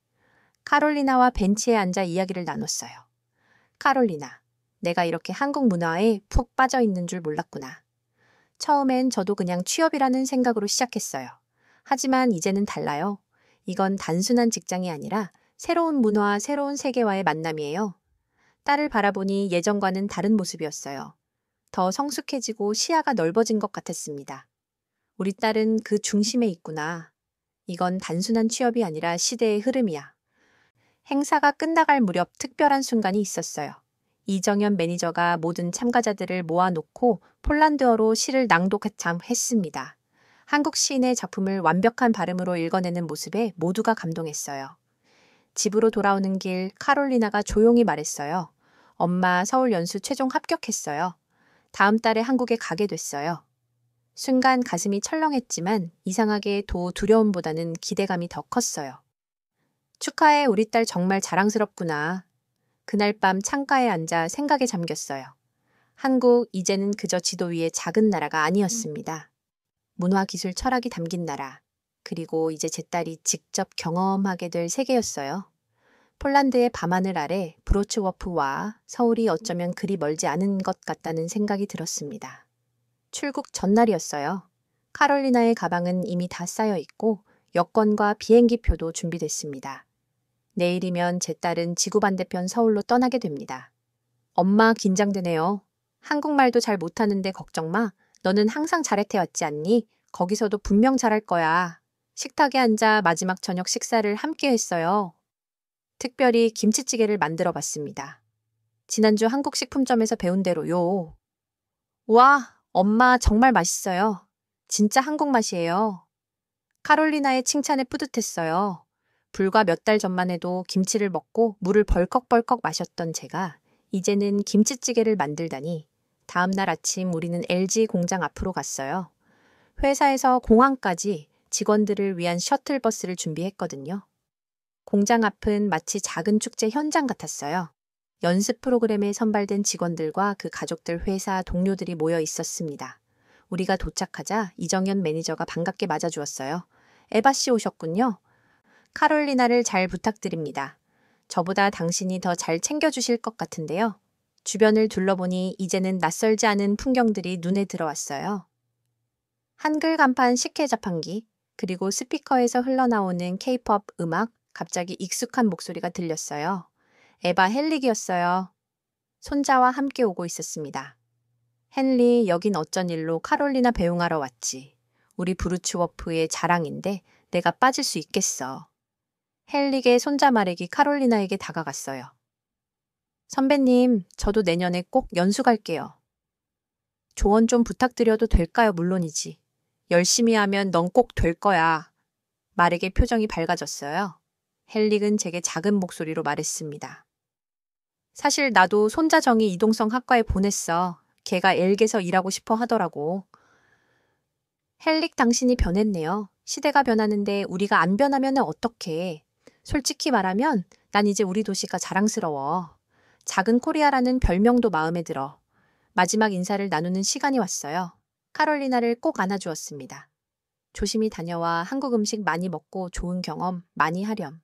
카롤리나와 벤치에 앉아 이야기를 나눴어요. 카롤리나, 내가 이렇게 한국 문화에 푹 빠져 있는 줄 몰랐구나. 처음엔 저도 그냥 취업이라는 생각으로 시작했어요. 하지만 이제는 달라요. 이건 단순한 직장이 아니라 새로운 문화, 새로운 세계와의 만남이에요. 딸을 바라보니 예전과는 다른 모습이었어요. 더 성숙해지고 시야가 넓어진 것 같았습니다. 우리 딸은 그 중심에 있구나. 이건 단순한 취업이 아니라 시대의 흐름이야. 행사가 끝나갈 무렵 특별한 순간이 있었어요. 이정현 매니저가 모든 참가자들을 모아놓고 폴란드어로 시를 낭독했습니다. 한국 시인의 작품을 완벽한 발음으로 읽어내는 모습에 모두가 감동했어요. 집으로 돌아오는 길 카롤리나가 조용히 말했어요. 엄마 서울 연수 최종 합격했어요. 다음 달에 한국에 가게 됐어요. 순간 가슴이 철렁했지만 이상하게 두려움보다는 기대감이 더 컸어요. 축하해, 우리 딸 정말 자랑스럽구나. 그날 밤 창가에 앉아 생각에 잠겼어요. 한국, 이제는 그저 지도 위의 작은 나라가 아니었습니다. 문화, 기술, 철학이 담긴 나라. 그리고 이제 제 딸이 직접 경험하게 될 세계였어요. 폴란드의 밤하늘 아래 브로츠워프와 서울이 어쩌면 그리 멀지 않은 것 같다는 생각이 들었습니다. 출국 전날이었어요. 카롤리나의 가방은 이미 다 쌓여 있고 여권과 비행기 표도 준비됐습니다. 내일이면 제 딸은 지구 반대편 서울로 떠나게 됩니다. 엄마 긴장되네요. 한국말도 잘 못하는데 걱정 마. 너는 항상 잘해 왔지 않니? 거기서도 분명 잘할 거야. 식탁에 앉아 마지막 저녁 식사를 함께 했어요. 특별히 김치찌개를 만들어 봤습니다. 지난주 한국식품점에서 배운 대로요. 와, 엄마 정말 맛있어요. 진짜 한국 맛이에요. 카롤리나의 칭찬에 뿌듯했어요. 불과 몇 달 전만 해도 김치를 먹고 물을 벌컥벌컥 마셨던 제가 이제는 김치찌개를 만들다니. 다음 날 아침 우리는 LG 공장 앞으로 갔어요. 회사에서 공항까지 직원들을 위한 셔틀버스를 준비했거든요. 공장 앞은 마치 작은 축제 현장 같았어요. 연습 프로그램에 선발된 직원들과 그 가족들, 회사 동료들이 모여 있었습니다. 우리가 도착하자 이정현 매니저가 반갑게 맞아주었어요. 에바 씨 오셨군요. 카롤리나를 잘 부탁드립니다. 저보다 당신이 더 잘 챙겨주실 것 같은데요. 주변을 둘러보니 이제는 낯설지 않은 풍경들이 눈에 들어왔어요. 한글 간판 식혜 자판기, 그리고 스피커에서 흘러나오는 K-팝 음악, 갑자기 익숙한 목소리가 들렸어요. 에바 헨릭이었어요. 손자와 함께 오고 있었습니다. 헨리, 여긴 어쩐 일로 카롤리나 배웅하러 왔지. 우리 브루츠워프의 자랑인데 내가 빠질 수 있겠어. 헨릭의 손자 마렉이 카롤리나에게 다가갔어요. 선배님, 저도 내년에 꼭 연수 갈게요. 조언 좀 부탁드려도 될까요? 물론이지. 열심히 하면 넌 꼭 될 거야. 마렉의 표정이 밝아졌어요. 헨릭은 제게 작은 목소리로 말했습니다. 사실 나도 손자 정이 이동성 학과에 보냈어. 걔가 엘게서 일하고 싶어 하더라고. 헨릭, 당신이 변했네요. 시대가 변하는데 우리가 안 변하면 어떡해. 솔직히 말하면 난 이제 우리 도시가 자랑스러워. 작은 코리아라는 별명도 마음에 들어. 마지막 인사를 나누는 시간이 왔어요. 카롤리나를 꼭 안아주었습니다. 조심히 다녀와 한국 음식 많이 먹고 좋은 경험 많이 하렴.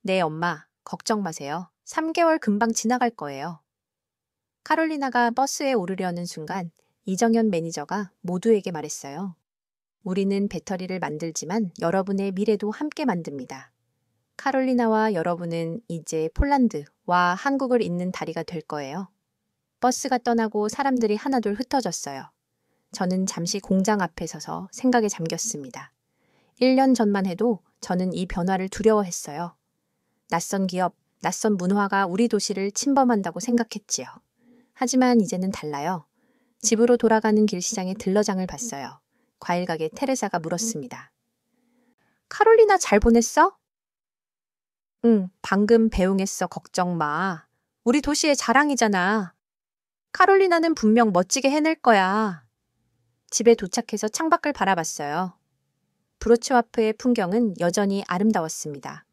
네, 엄마. 걱정 마세요. 3개월 금방 지나갈 거예요. 카롤리나가 버스에 오르려는 순간 이정현 매니저가 모두에게 말했어요. 우리는 배터리를 만들지만 여러분의 미래도 함께 만듭니다. 카롤리나와 여러분은 이제 폴란드와 한국을 잇는 다리가 될 거예요. 버스가 떠나고 사람들이 하나둘 흩어졌어요. 저는 잠시 공장 앞에 서서 생각에 잠겼습니다. 1년 전만 해도 저는 이 변화를 두려워했어요. 낯선 기업, 낯선 문화가 우리 도시를 침범한다고 생각했지요. 하지만 이제는 달라요. 집으로 돌아가는 길 시장에 들러장을 봤어요. 과일 가게 테레사가 물었습니다. 카롤리나 잘 보냈어? 응, 방금 배웅했어. 걱정 마. 우리 도시의 자랑이잖아. 카롤리나는 분명 멋지게 해낼 거야. 집에 도착해서 창밖을 바라봤어요. 브로츠와프의 풍경은 여전히 아름다웠습니다.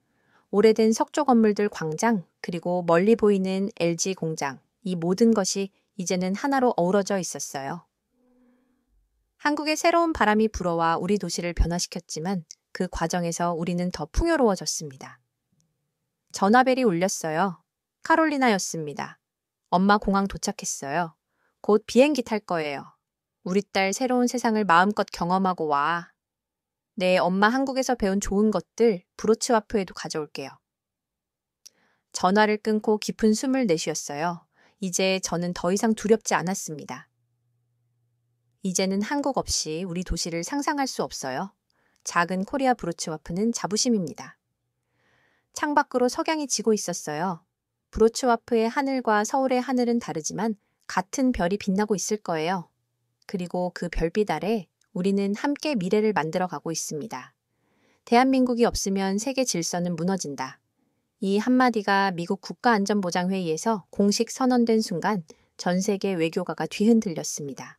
오래된 석조 건물들 광장, 그리고 멀리 보이는 LG 공장, 이 모든 것이 이제는 하나로 어우러져 있었어요. 한국의 새로운 바람이 불어와 우리 도시를 변화시켰지만 그 과정에서 우리는 더 풍요로워졌습니다. 전화벨이 울렸어요. 카롤리나였습니다. 엄마 공항 도착했어요. 곧 비행기 탈 거예요. 우리 딸 새로운 세상을 마음껏 경험하고 와. 네, 엄마 한국에서 배운 좋은 것들 브로츠와프에도 가져올게요. 전화를 끊고 깊은 숨을 내쉬었어요. 이제 저는 더 이상 두렵지 않았습니다. 이제는 한국 없이 우리 도시를 상상할 수 없어요. 작은 코리아 브로츠와프는 자부심입니다. 창밖으로 석양이 지고 있었어요. 브로츠와프의 하늘과 서울의 하늘은 다르지만 같은 별이 빛나고 있을 거예요. 그리고 그 별빛 아래 우리는 함께 미래를 만들어 가고 있습니다. 대한민국이 없으면 세계 질서는 무너진다. 이 한마디가 미국 국가안전보장회의에서 공식 선언된 순간 전 세계 외교가가 뒤흔들렸습니다.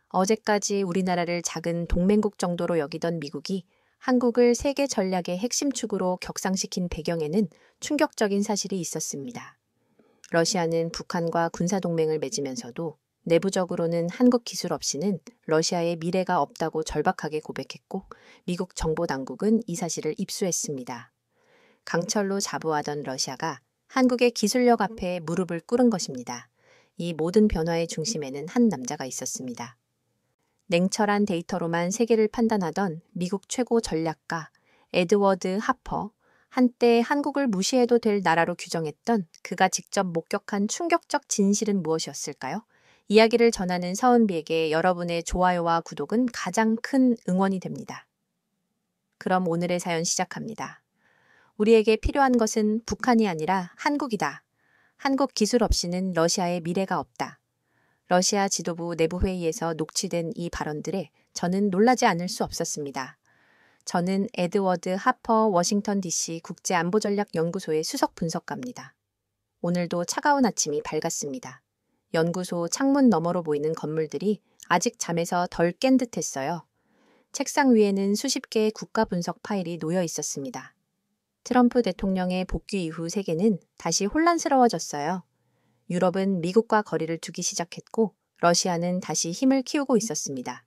어제까지 우리나라를 작은 동맹국 정도로 여기던 미국이 한국을 세계 전략의 핵심 축으로 격상시킨 배경에는 충격적인 사실이 있었습니다. 러시아는 북한과 군사동맹을 맺으면서도 내부적으로는 한국 기술 없이는 러시아의 미래가 없다고 절박하게 고백했고 미국 정보당국은 이 사실을 입수했습니다. 강철로 자부하던 러시아가 한국의 기술력 앞에 무릎을 꿇은 것입니다. 이 모든 변화의 중심에는 한 남자가 있었습니다. 냉철한 데이터로만 세계를 판단하던 미국 최고 전략가 에드워드 하퍼, 한때 한국을 무시해도 될 나라로 규정했던 그가 직접 목격한 충격적 진실은 무엇이었을까요? 이야기를 전하는 서은비에게 여러분의 좋아요와 구독은 가장 큰 응원이 됩니다. 그럼 오늘의 사연 시작합니다. 우리에게 필요한 것은 북한이 아니라 한국이다. 한국 기술 없이는 러시아의 미래가 없다. 러시아 지도부 내부회의에서 녹취된 이 발언들에 저는 놀라지 않을 수 없었습니다. 저는 에드워드 하퍼 워싱턴 DC 국제안보전략연구소의 수석 분석가입니다. 오늘도 차가운 아침이 밝았습니다. 연구소 창문 너머로 보이는 건물들이 아직 잠에서 덜 깬 듯했어요. 책상 위에는 수십 개의 국가 분석 파일이 놓여 있었습니다. 트럼프 대통령의 복귀 이후 세계는 다시 혼란스러워졌어요. 유럽은 미국과 거리를 두기 시작했고 러시아는 다시 힘을 키우고 있었습니다.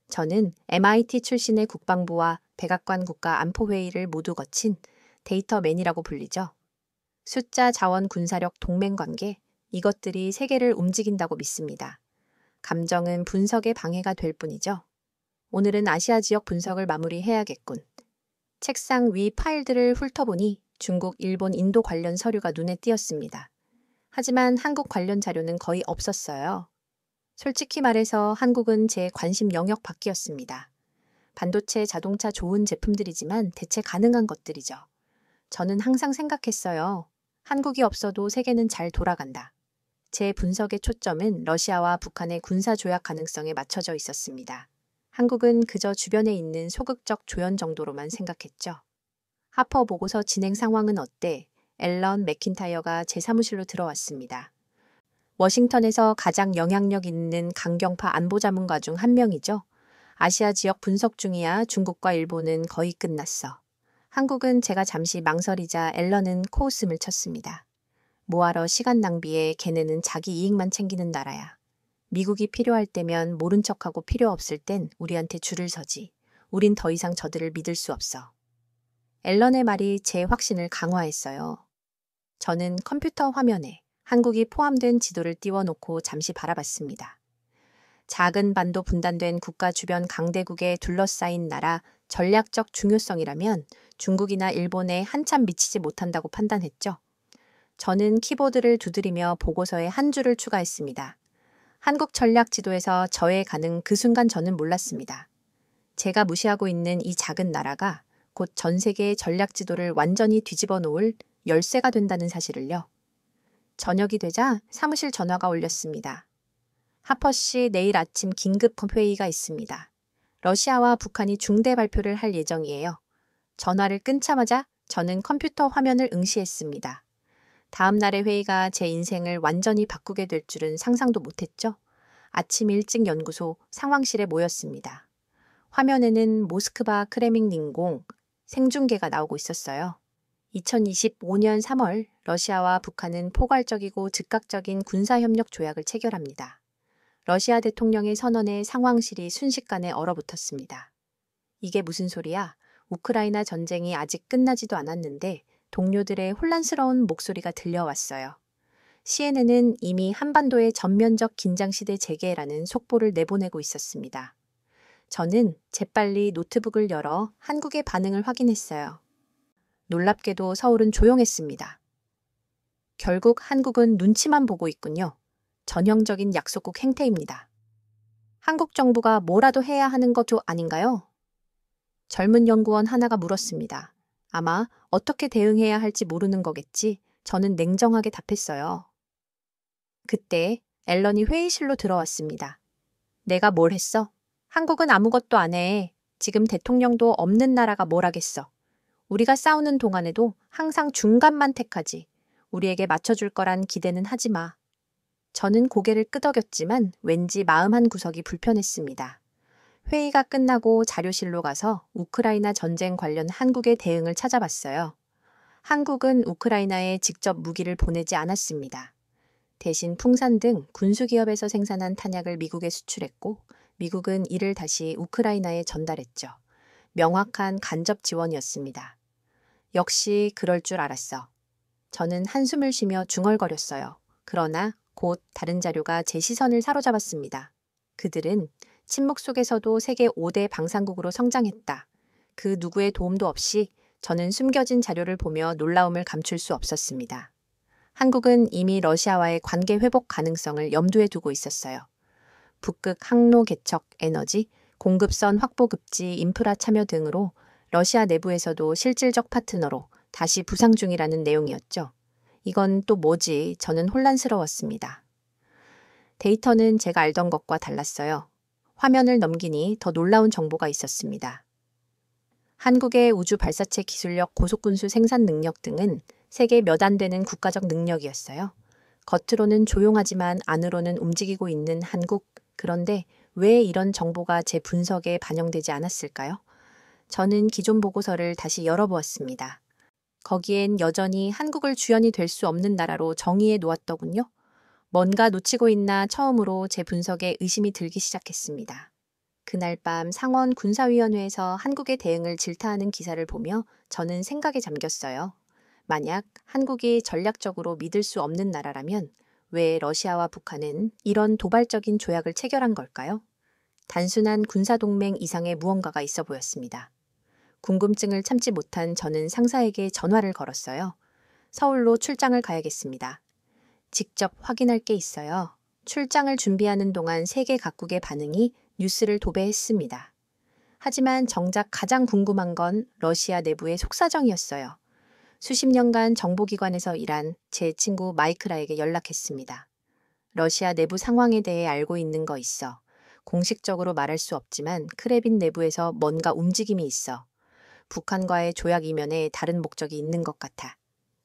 저는 MIT 출신의 국방부와 백악관 국가안보회의를 모두 거친 데이터맨이라고 불리죠. 숫자, 자원, 군사력, 동맹관계, 이것들이 세계를 움직인다고 믿습니다. 감정은 분석의 방해가 될 뿐이죠. 오늘은 아시아 지역 분석을 마무리해야겠군. 책상 위 파일들을 훑어보니 중국, 일본, 인도 관련 서류가 눈에 띄었습니다. 하지만 한국 관련 자료는 거의 없었어요. 솔직히 말해서 한국은 제 관심 영역 밖이었습니다. 반도체, 자동차 좋은 제품들이지만 대체 가능한 것들이죠. 저는 항상 생각했어요. 한국이 없어도 세계는 잘 돌아간다. 제 분석의 초점은 러시아와 북한의 군사 조약 가능성에 맞춰져 있었습니다. 한국은 그저 주변에 있는 소극적 조연 정도로만 생각했죠. 하퍼 보고서 진행 상황은 어때? 앨런 맥킨타이어가 제 사무실로 들어왔습니다. 워싱턴에서 가장 영향력 있는 강경파 안보자문가 중 한 명이죠. 아시아 지역 분석 중이야. 중국과 일본은 거의 끝났어. 한국은 제가 잠시 망설이자 앨런은 코웃음을 쳤습니다. 뭐하러 시간 낭비해. 걔네는 자기 이익만 챙기는 나라야. 미국이 필요할 때면 모른 척하고 필요 없을 땐 우리한테 줄을 서지. 우린 더 이상 저들을 믿을 수 없어. 앨런의 말이 제 확신을 강화했어요. 저는 컴퓨터 화면에 한국이 포함된 지도를 띄워놓고 잠시 바라봤습니다. 작은 반도 분단된 국가 주변 강대국에 둘러싸인 나라 전략적 중요성이라면 중국이나 일본에 한참 미치지 못한다고 판단했죠. 저는 키보드를 두드리며 보고서에 한 줄을 추가했습니다. 한국 전략 지도에서 저에 가는 그 순간 저는 몰랐습니다. 제가 무시하고 있는 이 작은 나라가 곧 전 세계의 전략 지도를 완전히 뒤집어 놓을 열쇠가 된다는 사실을요. 저녁이 되자 사무실 전화가 울렸습니다. 하퍼 씨, 내일 아침 긴급 회의가 있습니다. 러시아와 북한이 중대 발표를 할 예정이에요. 전화를 끊자마자 저는 컴퓨터 화면을 응시했습니다. 다음 날의 회의가 제 인생을 완전히 바꾸게 될 줄은 상상도 못했죠. 아침 일찍 연구소 상황실에 모였습니다. 화면에는 모스크바 크레밍린궁 생중계가 나오고 있었어요. 2025년 3월 러시아와 북한은 포괄적이고 즉각적인 군사협력 조약을 체결합니다. 러시아 대통령의 선언에 상황실이 순식간에 얼어붙었습니다. 이게 무슨 소리야? 우크라이나 전쟁이 아직 끝나지도 않았는데 동료들의 혼란스러운 목소리가 들려왔어요. CNN은 이미 한반도의 전면적 긴장시대 재개라는 속보를 내보내고 있었습니다. 저는 재빨리 노트북을 열어 한국의 반응을 확인했어요. 놀랍게도 서울은 조용했습니다. 결국 한국은 눈치만 보고 있군요. 전형적인 약소국 행태입니다. 한국 정부가 뭐라도 해야 하는 것도 아닌가요? 젊은 연구원 하나가 물었습니다. 아마 어떻게 대응해야 할지 모르는 거겠지. 저는 냉정하게 답했어요. 그때 앨런이 회의실로 들어왔습니다. 내가 뭘 했어? 한국은 아무것도 안 해. 지금 대통령도 없는 나라가 뭘 하겠어. 우리가 싸우는 동안에도 항상 중간만 택하지. 우리에게 맞춰줄 거란 기대는 하지 마. 저는 고개를 끄덕였지만 왠지 마음 한 구석이 불편했습니다. 회의가 끝나고 자료실로 가서 우크라이나 전쟁 관련 한국의 대응을 찾아봤어요. 한국은 우크라이나에 직접 무기를 보내지 않았습니다. 대신 풍산 등 군수기업에서 생산한 탄약을 미국에 수출했고 미국은 이를 다시 우크라이나에 전달했죠. 명확한 간접 지원이었습니다. 역시 그럴 줄 알았어. 저는 한숨을 쉬며 중얼거렸어요. 그러나 곧 다른 자료가 제 시선을 사로잡았습니다. 그들은 침묵 속에서도 세계 5대 방산국으로 성장했다. 그 누구의 도움도 없이 저는 숨겨진 자료를 보며 놀라움을 감출 수 없었습니다. 한국은 이미 러시아와의 관계 회복 가능성을 염두에 두고 있었어요. 북극 항로 개척 에너지, 공급선 확보 급지 인프라 참여 등으로 러시아 내부에서도 실질적 파트너로 다시 부상 중이라는 내용이었죠. 이건 또 뭐지? 저는 혼란스러웠습니다. 데이터는 제가 알던 것과 달랐어요. 화면을 넘기니 더 놀라운 정보가 있었습니다. 한국의 우주 발사체 기술력, 고속군수 생산 능력 등은 세계 몇 안 되는 국가적 능력이었어요. 겉으로는 조용하지만 안으로는 움직이고 있는 한국. 그런데 왜 이런 정보가 제 분석에 반영되지 않았을까요? 저는 기존 보고서를 다시 열어보았습니다. 거기엔 여전히 한국을 주연이 될 수 없는 나라로 정의해 놓았더군요. 뭔가 놓치고 있나 처음으로 제 분석에 의심이 들기 시작했습니다. 그날 밤 상원 군사위원회에서 한국의 대응을 질타하는 기사를 보며 저는 생각에 잠겼어요. 만약 한국이 전략적으로 믿을 수 없는 나라라면 왜 러시아와 북한은 이런 도발적인 조약을 체결한 걸까요? 단순한 군사동맹 이상의 무언가가 있어 보였습니다. 궁금증을 참지 못한 저는 상사에게 전화를 걸었어요. 서울로 출장을 가야겠습니다. 직접 확인할 게 있어요. 출장을 준비하는 동안 세계 각국의 반응이 뉴스를 도배했습니다. 하지만 정작 가장 궁금한 건 러시아 내부의 속사정이었어요. 수십 년간 정보기관에서 일한 제 친구 마이크라에게 연락했습니다. 러시아 내부 상황에 대해 알고 있는 거 있어. 공식적으로 말할 수 없지만 크레빈 내부에서 뭔가 움직임이 있어. 북한과의 조약 이면에 다른 목적이 있는 것 같아.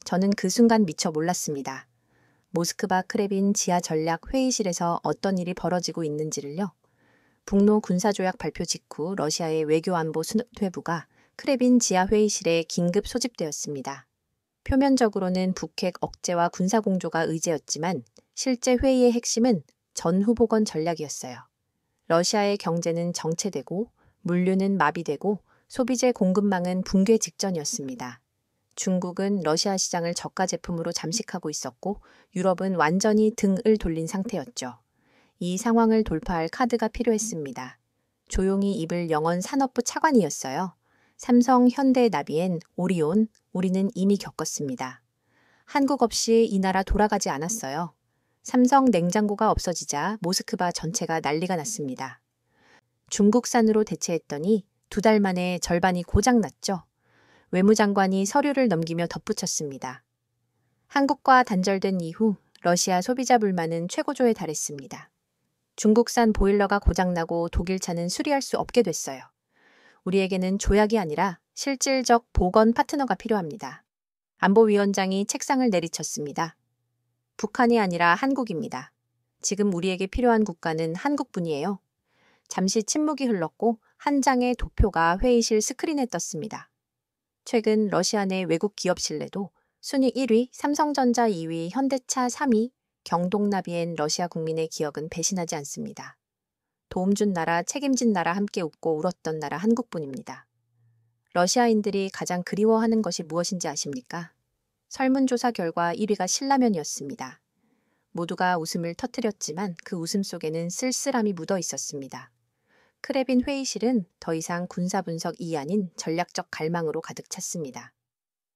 저는 그 순간 미처 몰랐습니다. 모스크바 크레빈 지하 전략 회의실에서 어떤 일이 벌어지고 있는지를요. 북로 군사조약 발표 직후 러시아의 외교안보 수뇌부가 크레빈 지하 회의실에 긴급 소집되었습니다. 표면적으로는 북핵 억제와 군사공조가 의제였지만 실제 회의의 핵심은 전 후보건 전략이었어요. 러시아의 경제는 정체되고 물류는 마비되고 소비재 공급망은 붕괴 직전이었습니다. 중국은 러시아 시장을 저가 제품으로 잠식하고 있었고 유럽은 완전히 등을 돌린 상태였죠. 이 상황을 돌파할 카드가 필요했습니다. 조용히 입을 영원 산업부 차관이었어요. 삼성, 현대, 나비엔, 오리온, 우리는 이미 겪었습니다. 한국 없이 이 나라 돌아가지 않았어요. 삼성 냉장고가 없어지자 모스크바 전체가 난리가 났습니다. 중국산으로 대체했더니 2달 만에 절반이 고장났죠. 외무장관이 서류를 넘기며 덧붙였습니다. 한국과 단절된 이후 러시아 소비자 불만은 최고조에 달했습니다. 중국산 보일러가 고장나고 독일차는 수리할 수 없게 됐어요. 우리에게는 조약이 아니라 실질적 보건 파트너가 필요합니다. 안보위원장이 책상을 내리쳤습니다. 북한이 아니라 한국입니다. 지금 우리에게 필요한 국가는 한국뿐이에요. 잠시 침묵이 흘렀고 한 장의 도표가 회의실 스크린에 떴습니다. 최근 러시아 내 외국 기업 신뢰도 순위 1위, 삼성전자 2위, 현대차 3위, 경동나비엔 러시아 국민의 기억은 배신하지 않습니다. 도움 준 나라, 책임진 나라, 함께 웃고 울었던 나라 한국뿐입니다. 러시아인들이 가장 그리워하는 것이 무엇인지 아십니까? 설문조사 결과 1위가 신라면이었습니다. 모두가 웃음을 터뜨렸지만 그 웃음 속에는 쓸쓸함이 묻어 있었습니다. 크레빈 회의실은 더 이상 군사분석 이 아닌 전략적 갈망으로 가득 찼습니다.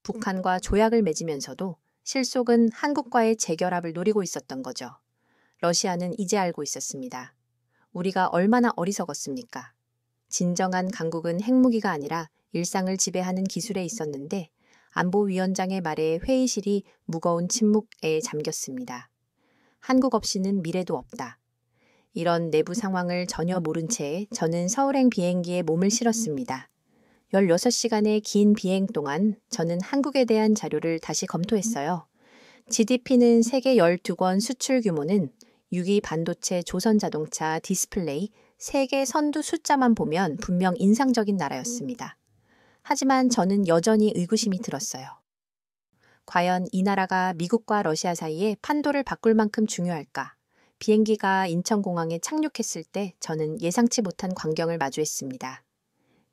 북한과 조약을 맺으면서도 실속은 한국과의 재결합을 노리고 있었던 거죠. 러시아는 이제 알고 있었습니다. 우리가 얼마나 어리석었습니까? 진정한 강국은 핵무기가 아니라 일상을 지배하는 기술에 있었는데 안보위원장의 말에 회의실이 무거운 침묵에 잠겼습니다. 한국 없이는 미래도 없다. 이런 내부 상황을 전혀 모른 채 저는 서울행 비행기에 몸을 실었습니다. 16시간의 긴 비행 동안 저는 한국에 대한 자료를 다시 검토했어요. GDP는 세계 12권, 수출 규모는 6위 반도체, 조선자동차, 디스플레이, 세계 선두 숫자만 보면 분명 인상적인 나라였습니다. 하지만 저는 여전히 의구심이 들었어요. 과연 이 나라가 미국과 러시아 사이에 판도를 바꿀 만큼 중요할까? 비행기가 인천공항에 착륙했을 때 저는 예상치 못한 광경을 마주했습니다.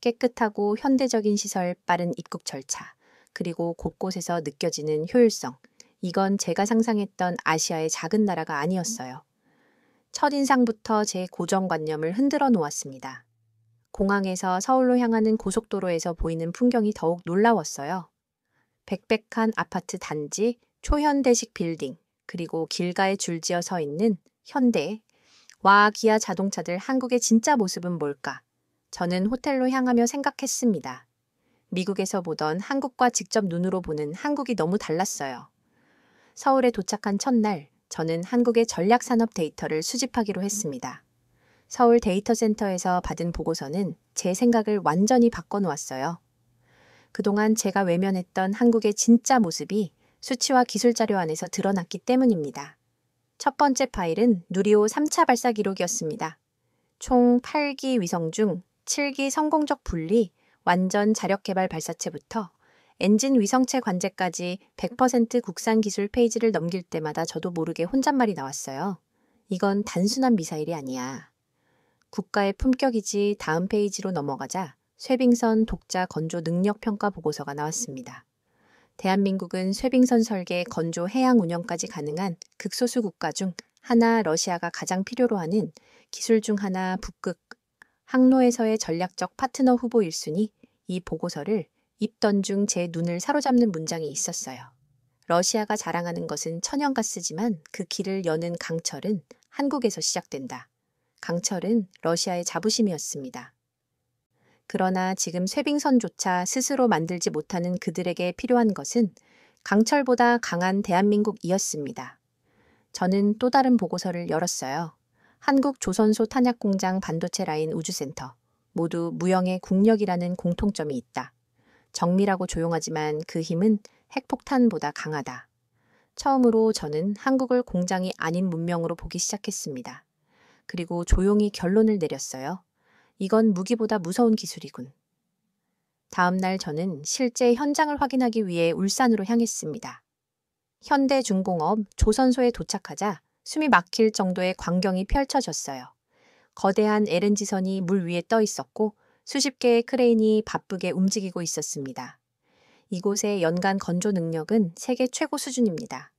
깨끗하고 현대적인 시설, 빠른 입국 절차, 그리고 곳곳에서 느껴지는 효율성. 이건 제가 상상했던 아시아의 작은 나라가 아니었어요. 첫인상부터 제 고정관념을 흔들어 놓았습니다. 공항에서 서울로 향하는 고속도로에서 보이는 풍경이 더욱 놀라웠어요. 빽빽한 아파트 단지, 초현대식 빌딩, 그리고 길가에 줄지어 서 있는 현대, 와 기아 자동차들. 한국의 진짜 모습은 뭘까? 저는 호텔로 향하며 생각했습니다. 미국에서 보던 한국과 직접 눈으로 보는 한국이 너무 달랐어요. 서울에 도착한 첫날, 저는 한국의 전략산업 데이터를 수집하기로 했습니다. 서울 데이터센터에서 받은 보고서는 제 생각을 완전히 바꿔놓았어요. 그동안 제가 외면했던 한국의 진짜 모습이 수치와 기술 자료 안에서 드러났기 때문입니다. 첫 번째 파일은 누리호 3차 발사 기록이었습니다. 총 8기 위성 중 7기 성공적 분리, 완전 자력개발 발사체부터 엔진 위성체 관제까지 100% 국산 기술 페이지를 넘길 때마다 저도 모르게 혼잣말이 나왔어요. 이건 단순한 미사일이 아니야. 국가의 품격이지. 다음 페이지로 넘어가자 쇠빙선 독자 건조 능력 평가 보고서가 나왔습니다. 대한민국은 쇠빙선 설계, 건조, 해양 운영까지 가능한 극소수 국가 중 하나, 러시아가 가장 필요로 하는 기술 중 하나, 북극, 항로에서의 전략적 파트너 후보 1순위. 이 보고서를 입던 중 제 눈을 사로잡는 문장이 있었어요. 러시아가 자랑하는 것은 천연가스지만 그 길을 여는 강철은 한국에서 시작된다. 강철은 러시아의 자부심이었습니다. 그러나 지금 쇠빙선조차 스스로 만들지 못하는 그들에게 필요한 것은 강철보다 강한 대한민국이었습니다. 저는 또 다른 보고서를 열었어요. 한국 조선소 탄약공장 반도체 라인 우주센터. 모두 무형의 국력이라는 공통점이 있다. 정밀하고 조용하지만 그 힘은 핵폭탄보다 강하다. 처음으로 저는 한국을 공장이 아닌 문명으로 보기 시작했습니다. 그리고 조용히 결론을 내렸어요. 이건 무기보다 무서운 기술이군. 다음 날 저는 실제 현장을 확인하기 위해 울산으로 향했습니다. 현대중공업 조선소에 도착하자 숨이 막힐 정도의 광경이 펼쳐졌어요. 거대한 LNG선이 물 위에 떠 있었고 수십 개의 크레인이 바쁘게 움직이고 있었습니다. 이곳의 연간 건조 능력은 세계 최고 수준입니다.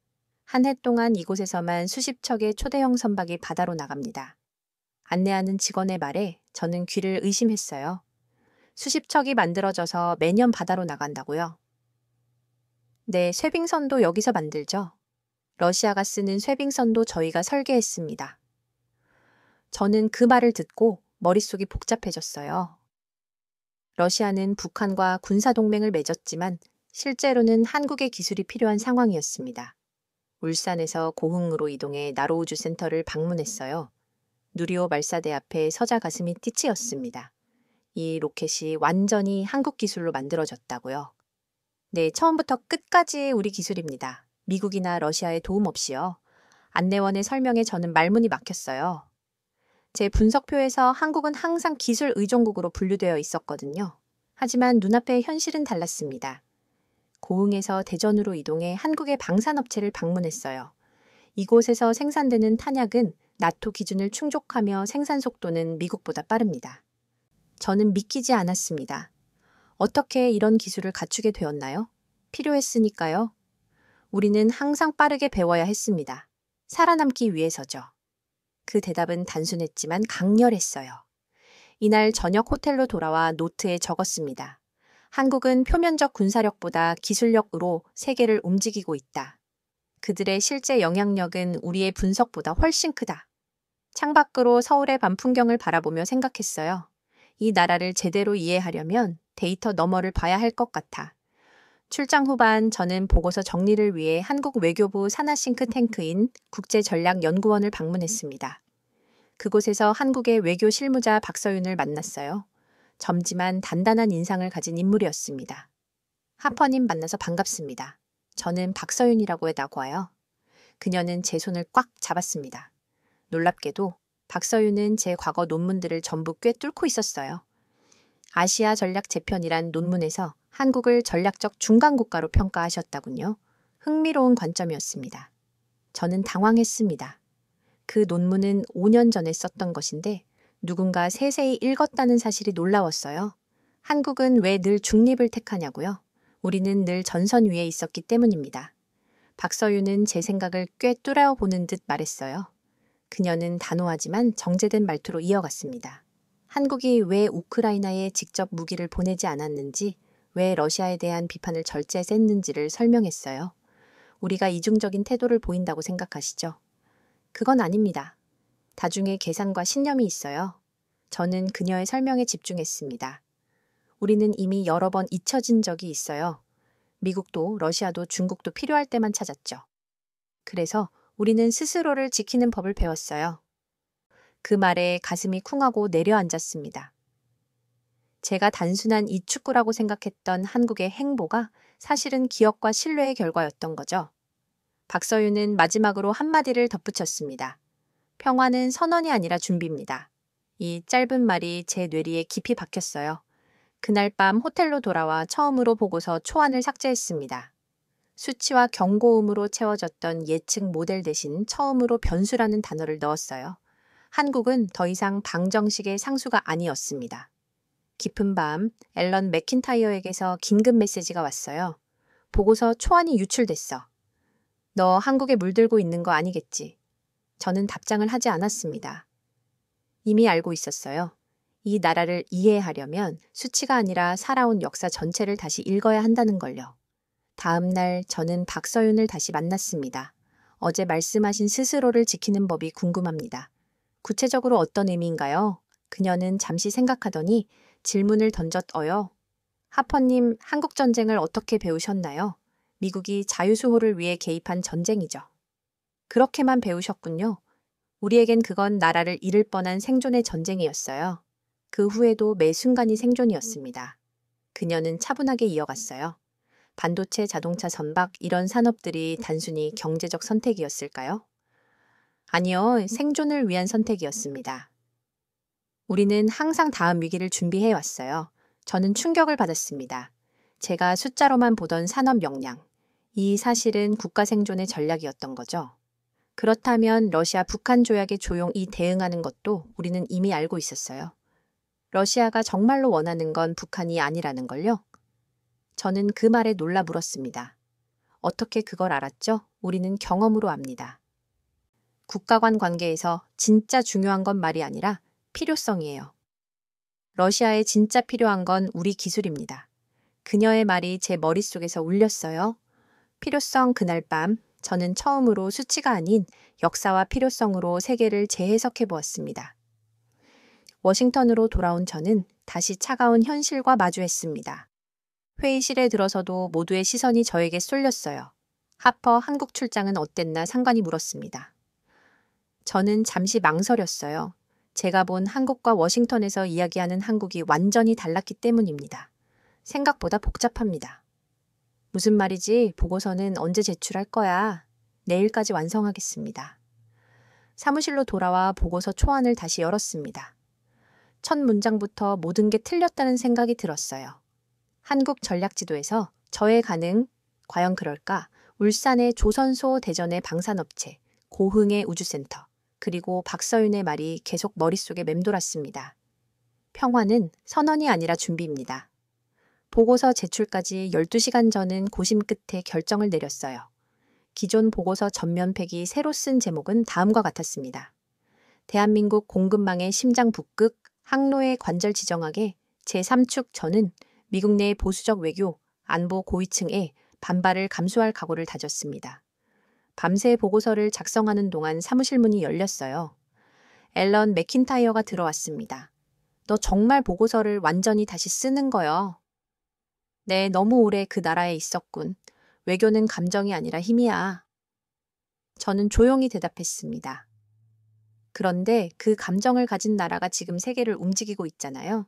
한 해 동안 이곳에서만 수십 척의 초대형 선박이 바다로 나갑니다. 안내하는 직원의 말에 저는 귀를 의심했어요. 수십 척이 만들어져서 매년 바다로 나간다고요? 네, 쇠빙선도 여기서 만들죠. 러시아가 쓰는 쇠빙선도 저희가 설계했습니다. 저는 그 말을 듣고 머릿속이 복잡해졌어요. 러시아는 북한과 군사동맹을 맺었지만 실제로는 한국의 기술이 필요한 상황이었습니다. 울산에서 고흥으로 이동해 나로우주센터를 방문했어요. 누리호 발사대 앞에 서자 가슴이 띠치였습니다. 이 로켓이 완전히 한국 기술로 만들어졌다고요. 네, 처음부터 끝까지 우리 기술입니다. 미국이나 러시아의 도움 없이요. 안내원의 설명에 저는 말문이 막혔어요. 제 분석표에서 한국은 항상 기술 의존국으로 분류되어 있었거든요. 하지만 눈앞의 현실은 달랐습니다. 고흥에서 대전으로 이동해 한국의 방산업체를 방문했어요. 이곳에서 생산되는 탄약은 나토 기준을 충족하며 생산 속도는 미국보다 빠릅니다. 저는 믿기지 않았습니다. 어떻게 이런 기술을 갖추게 되었나요? 필요했으니까요. 우리는 항상 빠르게 배워야 했습니다. 살아남기 위해서죠. 그 대답은 단순했지만 강렬했어요. 이날 저녁 호텔로 돌아와 노트에 적었습니다. 한국은 표면적 군사력보다 기술력으로 세계를 움직이고 있다. 그들의 실제 영향력은 우리의 분석보다 훨씬 크다. 창밖으로 서울의 밤 풍경을 바라보며 생각했어요. 이 나라를 제대로 이해하려면 데이터 너머를 봐야 할 것 같아. 출장 후반 저는 보고서 정리를 위해 한국 외교부 산하 싱크탱크인 국제전략연구원을 방문했습니다. 그곳에서 한국의 외교 실무자 박서윤을 만났어요. 젊지만 단단한 인상을 가진 인물이었습니다. 하퍼님 만나서 반갑습니다. 저는 박서윤이라고 해다고요. 그녀는 제 손을 꽉 잡았습니다. 놀랍게도 박서윤은 제 과거 논문들을 전부 꿰뚫고 있었어요. 아시아 전략 재편이란 논문에서 한국을 전략적 중간 국가로 평가하셨다군요. 흥미로운 관점이었습니다. 저는 당황했습니다. 그 논문은 5년 전에 썼던 것인데 누군가 세세히 읽었다는 사실이 놀라웠어요. 한국은 왜 늘 중립을 택하냐고요? 우리는 늘 전선 위에 있었기 때문입니다. 박서윤은 제 생각을 꽤 뚜레어보는 듯 말했어요. 그녀는 단호하지만 정제된 말투로 이어갔습니다. 한국이 왜 우크라이나에 직접 무기를 보내지 않았는지, 왜 러시아에 대한 비판을 절제했는지를 설명했어요. 우리가 이중적인 태도를 보인다고 생각하시죠? 그건 아닙니다. 다중의 계산과 신념이 있어요. 저는 그녀의 설명에 집중했습니다. 우리는 이미 여러 번 잊혀진 적이 있어요. 미국도 러시아도 중국도 필요할 때만 찾았죠. 그래서 우리는 스스로를 지키는 법을 배웠어요. 그 말에 가슴이 쿵하고 내려앉았습니다. 제가 단순한 이축구라고 생각했던 한국의 행보가 사실은 기억과 신뢰의 결과였던 거죠. 박서윤은 마지막으로 한마디를 덧붙였습니다. 평화는 선언이 아니라 준비입니다. 이 짧은 말이 제 뇌리에 깊이 박혔어요. 그날 밤 호텔로 돌아와 처음으로 보고서 초안을 삭제했습니다. 수치와 경고음으로 채워졌던 예측 모델 대신 처음으로 변수라는 단어를 넣었어요. 한국은 더 이상 방정식의 상수가 아니었습니다. 깊은 밤 앨런 맥킨타이어에게서 긴급 메시지가 왔어요. 보고서 초안이 유출됐어. 너 한국에 물들고 있는 거 아니겠지? 저는 답장을 하지 않았습니다. 이미 알고 있었어요. 이 나라를 이해하려면 수치가 아니라 살아온 역사 전체를 다시 읽어야 한다는 걸요. 다음 날 저는 박서윤을 다시 만났습니다. 어제 말씀하신 스스로를 지키는 법이 궁금합니다. 구체적으로 어떤 의미인가요? 그녀는 잠시 생각하더니 질문을 던졌어요. 하퍼님, 한국 전쟁을 어떻게 배우셨나요? 미국이 자유수호를 위해 개입한 전쟁이죠. 그렇게만 배우셨군요. 우리에겐 그건 나라를 잃을 뻔한 생존의 전쟁이었어요. 그 후에도 매 순간이 생존이었습니다. 그녀는 차분하게 이어갔어요. 반도체, 자동차, 선박 이런 산업들이 단순히 경제적 선택이었을까요? 아니요, 생존을 위한 선택이었습니다. 우리는 항상 다음 위기를 준비해 왔어요. 저는 충격을 받았습니다. 제가 숫자로만 보던 산업 역량, 이 사실은 국가 생존의 전략이었던 거죠. 그렇다면 러시아 북한 조약에 조용히 대응하는 것도 우리는 이미 알고 있었어요. 러시아가 정말로 원하는 건 북한이 아니라는 걸요? 저는 그 말에 놀라 물었습니다. 어떻게 그걸 알았죠? 우리는 경험으로 압니다. 국가 간 관계에서 진짜 중요한 건 말이 아니라 필요성이에요. 러시아에 진짜 필요한 건 우리 기술입니다. 그녀의 말이 제 머릿속에서 울렸어요. 필요성 그날 밤 저는 처음으로 수치가 아닌 역사와 필요성으로 세계를 재해석해 보았습니다. 워싱턴으로 돌아온 저는 다시 차가운 현실과 마주했습니다. 회의실에 들어서도 모두의 시선이 저에게 쏠렸어요. 하퍼 한국 출장은 어땠나 상관이 물었습니다. 저는 잠시 망설였어요. 제가 본 한국과 워싱턴에서 이야기하는 한국이 완전히 달랐기 때문입니다. 생각보다 복잡합니다. 무슨 말이지? 보고서는 언제 제출할 거야? 내일까지 완성하겠습니다. 사무실로 돌아와 보고서 초안을 다시 열었습니다. 첫 문장부터 모든 게 틀렸다는 생각이 들었어요. 한국 전략지도에서 저의 가능, 과연 그럴까? 울산의 조선소 대전의 방산업체, 고흥의 우주센터, 그리고 박서윤의 말이 계속 머릿속에 맴돌았습니다. 평화는 선언이 아니라 준비입니다. 보고서 제출까지 12시간 전은 고심 끝에 결정을 내렸어요. 기존 보고서 전면팩이 새로 쓴 제목은 다음과 같았습니다. 대한민국 공급망의 심장 북극, 항로의 관절 지정학의 제3축 저는 미국 내 보수적 외교, 안보 고위층에 반발을 감수할 각오를 다졌습니다. 밤새 보고서를 작성하는 동안 사무실 문이 열렸어요. 앨런 맥킨타이어가 들어왔습니다. 너 정말 보고서를 완전히 다시 쓰는 거요? 네, 너무 오래 그 나라에 있었군. 외교는 감정이 아니라 힘이야. 저는 조용히 대답했습니다. 그런데 그 감정을 가진 나라가 지금 세계를 움직이고 있잖아요.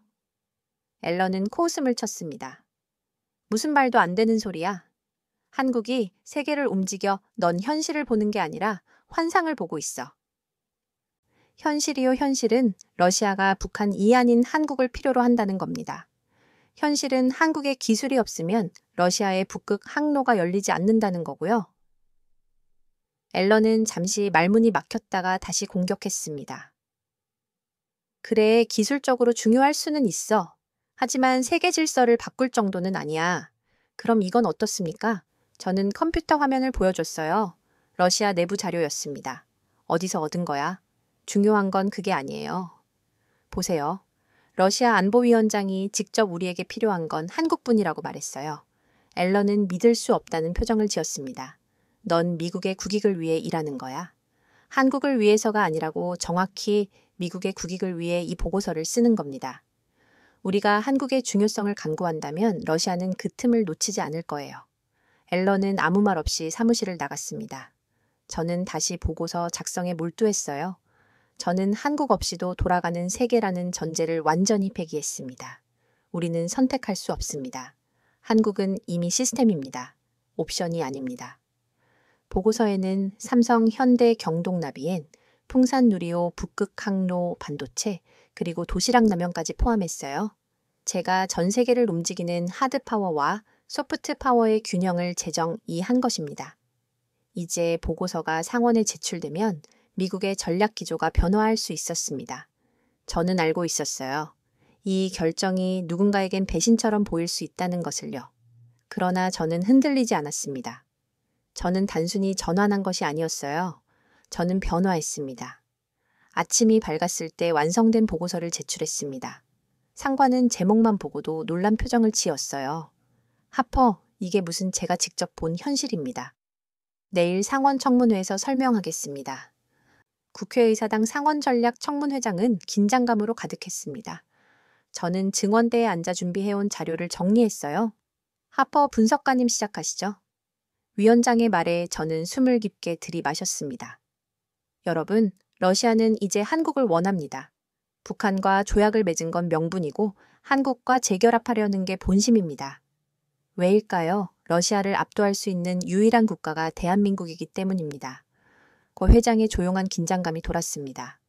앨런은 코웃음을 쳤습니다. 무슨 말도 안 되는 소리야. 한국이 세계를 움직여 넌 현실을 보는 게 아니라 환상을 보고 있어. 현실이요, 현실은 러시아가 북한 이 아닌 한국을 필요로 한다는 겁니다. 현실은 한국의 기술이 없으면 러시아의 북극 항로가 열리지 않는다는 거고요. 앨런은 잠시 말문이 막혔다가 다시 공격했습니다. 그래, 기술적으로 중요할 수는 있어. 하지만 세계 질서를 바꿀 정도는 아니야. 그럼 이건 어떻습니까? 저는 컴퓨터 화면을 보여줬어요. 러시아 내부 자료였습니다. 어디서 얻은 거야? 중요한 건 그게 아니에요. 보세요. 러시아 안보위원장이 직접 우리에게 필요한 건 한국뿐이라고 말했어요. 앨런은 믿을 수 없다는 표정을 지었습니다. 넌 미국의 국익을 위해 일하는 거야. 한국을 위해서가 아니라고 정확히 미국의 국익을 위해 이 보고서를 쓰는 겁니다. 우리가 한국의 중요성을 강구한다면 러시아는 그 틈을 놓치지 않을 거예요. 앨런은 아무 말 없이 사무실을 나갔습니다. 저는 다시 보고서 작성에 몰두했어요. 저는 한국 없이도 돌아가는 세계라는 전제를 완전히 폐기했습니다. 우리는 선택할 수 없습니다. 한국은 이미 시스템입니다. 옵션이 아닙니다. 보고서에는 삼성, 현대, 경동나비엔 풍산 누리호, 북극 항로 반도체, 그리고 도시락 라면까지 포함했어요. 제가 전 세계를 움직이는 하드 파워와 소프트 파워의 균형을 재정의한 것입니다. 이제 보고서가 상원에 제출되면 미국의 전략 기조가 변화할 수 있었습니다. 저는 알고 있었어요. 이 결정이 누군가에겐 배신처럼 보일 수 있다는 것을요. 그러나 저는 흔들리지 않았습니다. 저는 단순히 전환한 것이 아니었어요. 저는 변화했습니다. 아침이 밝았을 때 완성된 보고서를 제출했습니다. 상관은 제목만 보고도 놀란 표정을 지었어요. 하퍼, 이게 무슨 제가 직접 본 현실입니다. 내일 상원 청문회에서 설명하겠습니다. 국회의사당 상원전략 청문회장은 긴장감으로 가득했습니다. 저는 증언대에 앉아 준비해온 자료를 정리했어요. 하퍼 분석가님 시작하시죠. 위원장의 말에 저는 숨을 깊게 들이마셨습니다. 여러분, 러시아는 이제 한국을 원합니다. 북한과 조약을 맺은 건 명분이고 한국과 재결합하려는 게 본심입니다. 왜일까요? 러시아를 압도할 수 있는 유일한 국가가 대한민국이기 때문입니다. 고 회장의 조용한 긴장감이 돌았습니다.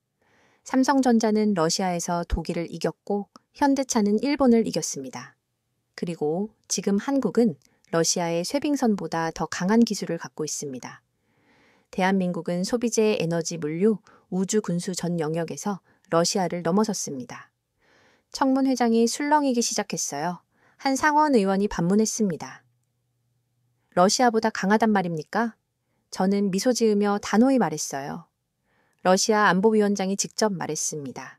삼성전자는 러시아에서 독일을 이겼고 현대차는 일본을 이겼습니다. 그리고 지금 한국은 러시아의 쇠빙선보다 더 강한 기술을 갖고 있습니다. 대한민국은 소비재, 에너지, 물류, 우주, 군수 전 영역에서 러시아를 넘어섰습니다. 청문회장이 술렁이기 시작했어요. 한 상원 의원이 반문했습니다. 러시아보다 강하단 말입니까? 저는 미소 지으며 단호히 말했어요. 러시아 안보위원장이 직접 말했습니다.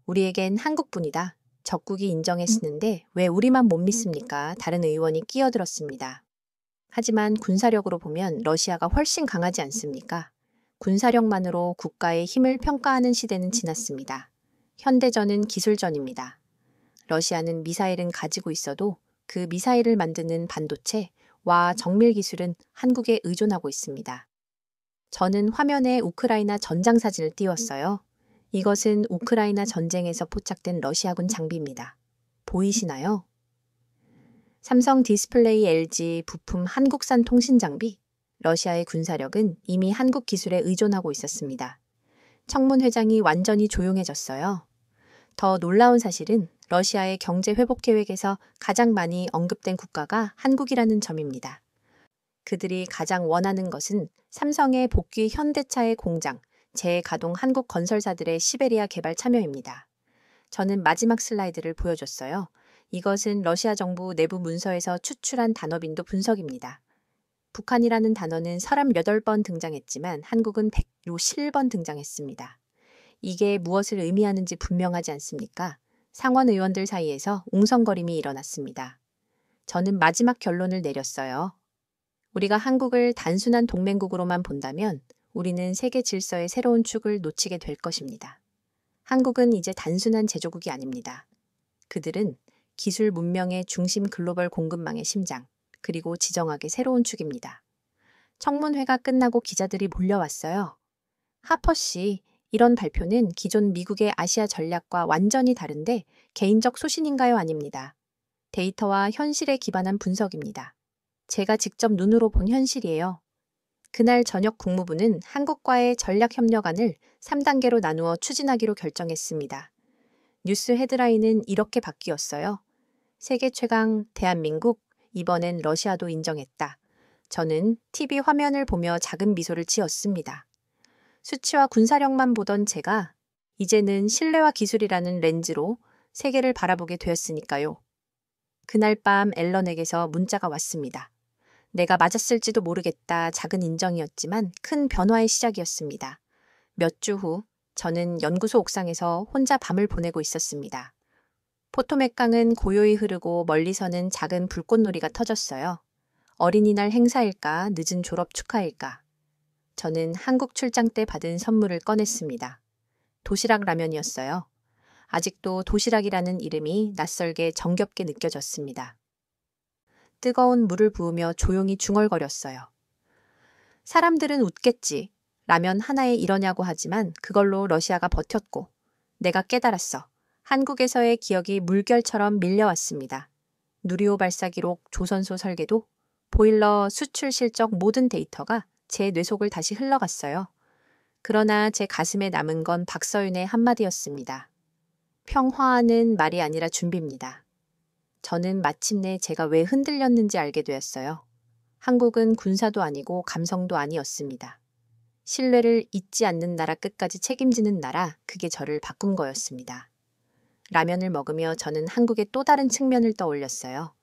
우리에겐 한국뿐이다. 적국이 인정했는데 왜 우리만 못 믿습니까? 다른 의원이 끼어들었습니다. 하지만 군사력으로 보면 러시아가 훨씬 강하지 않습니까? 군사력만으로 국가의 힘을 평가하는 시대는 지났습니다. 현대전은 기술전입니다. 러시아는 미사일은 가지고 있어도 그 미사일을 만드는 반도체와 정밀 기술은 한국에 의존하고 있습니다. 저는 화면에 우크라이나 전장 사진을 띄웠어요. 이것은 우크라이나 전쟁에서 포착된 러시아군 장비입니다. 보이시나요? 삼성 디스플레이, LG 부품 한국산 통신 장비, 러시아의 군사력은 이미 한국 기술에 의존하고 있었습니다. 청문회장이 완전히 조용해졌어요. 더 놀라운 사실은 러시아의 경제 회복 계획에서 가장 많이 언급된 국가가 한국이라는 점입니다. 그들이 가장 원하는 것은 삼성의 복귀 현대차의 공장, 재가동 한국 건설사들의 시베리아 개발 참여입니다. 저는 마지막 슬라이드를 보여줬어요. 이것은 러시아 정부 내부 문서에서 추출한 단어빈도 분석입니다. 북한이라는 단어는 38번 등장했지만 한국은 107번 등장했습니다. 이게 무엇을 의미하는지 분명하지 않습니까? 상원 의원들 사이에서 웅성거림이 일어났습니다. 저는 마지막 결론을 내렸어요. 우리가 한국을 단순한 동맹국으로만 본다면 우리는 세계 질서의 새로운 축을 놓치게 될 것입니다. 한국은 이제 단순한 제조국이 아닙니다. 그들은 기술 문명의 중심 글로벌 공급망의 심장, 그리고 지정학의 새로운 축입니다. 청문회가 끝나고 기자들이 몰려왔어요. 하퍼 씨, 이런 발표는 기존 미국의 아시아 전략과 완전히 다른데 개인적 소신인가요? 아닙니다. 데이터와 현실에 기반한 분석입니다. 제가 직접 눈으로 본 현실이에요. 그날 저녁 국무부는 한국과의 전략협력안을 3단계로 나누어 추진하기로 결정했습니다. 뉴스 헤드라인은 이렇게 바뀌었어요. 세계 최강 대한민국, 이번엔 러시아도 인정했다. 저는 TV 화면을 보며 작은 미소를 지었습니다. 수치와 군사력만 보던 제가 이제는 신뢰와 기술이라는 렌즈로 세계를 바라보게 되었으니까요. 그날 밤 앨런에게서 문자가 왔습니다. 내가 맞았을지도 모르겠다. 작은 인정이었지만 큰 변화의 시작이었습니다. 몇 주 후 저는 연구소 옥상에서 혼자 밤을 보내고 있었습니다. 포토맥 강은 고요히 흐르고 멀리서는 작은 불꽃놀이가 터졌어요. 어린이날 행사일까, 늦은 졸업 축하일까. 저는 한국 출장 때 받은 선물을 꺼냈습니다. 도시락 라면이었어요. 아직도 도시락이라는 이름이 낯설게 정겹게 느껴졌습니다. 뜨거운 물을 부으며 조용히 중얼거렸어요. 사람들은 웃겠지. 라면 하나에 이러냐고 하지만 그걸로 러시아가 버텼고 내가 깨달았어. 한국에서의 기억이 물결처럼 밀려왔습니다. 누리호 발사 기록, 조선소 설계도, 보일러 수출 실적 모든 데이터가 제 뇌속을 다시 흘러갔어요. 그러나 제 가슴에 남은 건 박서윤의 한마디였습니다. 평화는 말이 아니라 준비입니다. 저는 마침내 제가 왜 흔들렸는지 알게 되었어요. 한국은 군사도 아니고 감성도 아니었습니다. 신뢰를 잊지 않는 나라, 끝까지 책임지는 나라, 그게 저를 바꾼 거였습니다. 라면을 먹으며 저는 한국의 또 다른 측면을 떠올렸어요.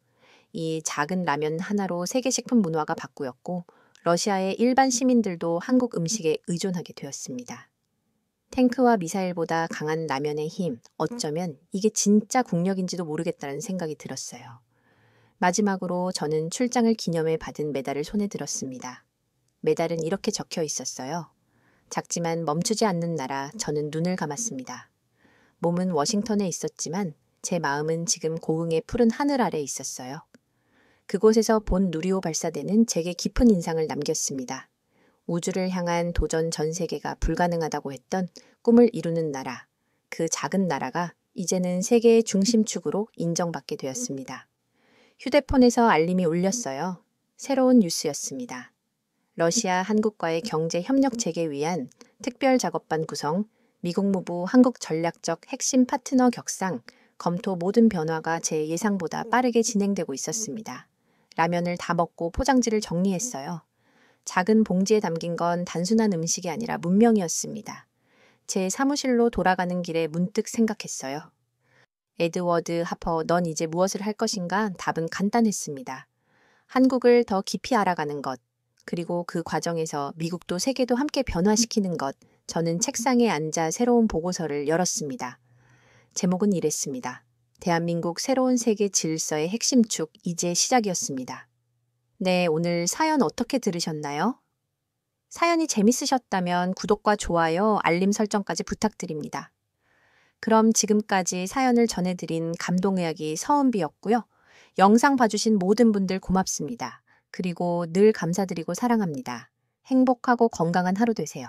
이 작은 라면 하나로 세계 식품 문화가 바꾸었고 러시아의 일반 시민들도 한국 음식에 의존하게 되었습니다. 탱크와 미사일보다 강한 라면의 힘, 어쩌면 이게 진짜 국력인지도 모르겠다는 생각이 들었어요. 마지막으로 저는 출장을 기념해 받은 메달을 손에 들었습니다. 메달은 이렇게 적혀 있었어요. 작지만 멈추지 않는 나라, 저는 눈을 감았습니다. 몸은 워싱턴에 있었지만 제 마음은 지금 고흥의 푸른 하늘 아래 있었어요. 그곳에서 본 누리호 발사대는 제게 깊은 인상을 남겼습니다. 우주를 향한 도전, 전 세계가 불가능하다고 했던 꿈을 이루는 나라, 그 작은 나라가 이제는 세계의 중심축으로 인정받게 되었습니다. 휴대폰에서 알림이 울렸어요. 새로운 뉴스였습니다. 러시아 한국과의 경제 협력 재개 위한 특별 작업반 구성, 미국무부 한국 전략적 핵심 파트너 격상, 검토 모든 변화가 제 예상보다 빠르게 진행되고 있었습니다. 라면을 다 먹고 포장지를 정리했어요. 작은 봉지에 담긴 건 단순한 음식이 아니라 문명이었습니다. 제 사무실로 돌아가는 길에 문득 생각했어요. 에드워드 하퍼, 넌 이제 무엇을 할 것인가? 답은 간단했습니다. 한국을 더 깊이 알아가는 것, 그리고 그 과정에서 미국도 세계도 함께 변화시키는 것. 저는 책상에 앉아 새로운 보고서를 열었습니다. 제목은 이랬습니다. 대한민국 새로운 세계 질서의 핵심 축, 이제 시작이었습니다. 네, 오늘 사연 어떻게 들으셨나요? 사연이 재밌으셨다면 구독과 좋아요, 알림 설정까지 부탁드립니다. 그럼 지금까지 사연을 전해드린 감동의학이 서은비였고요. 영상 봐주신 모든 분들 고맙습니다. 그리고 늘 감사드리고 사랑합니다. 행복하고 건강한 하루 되세요.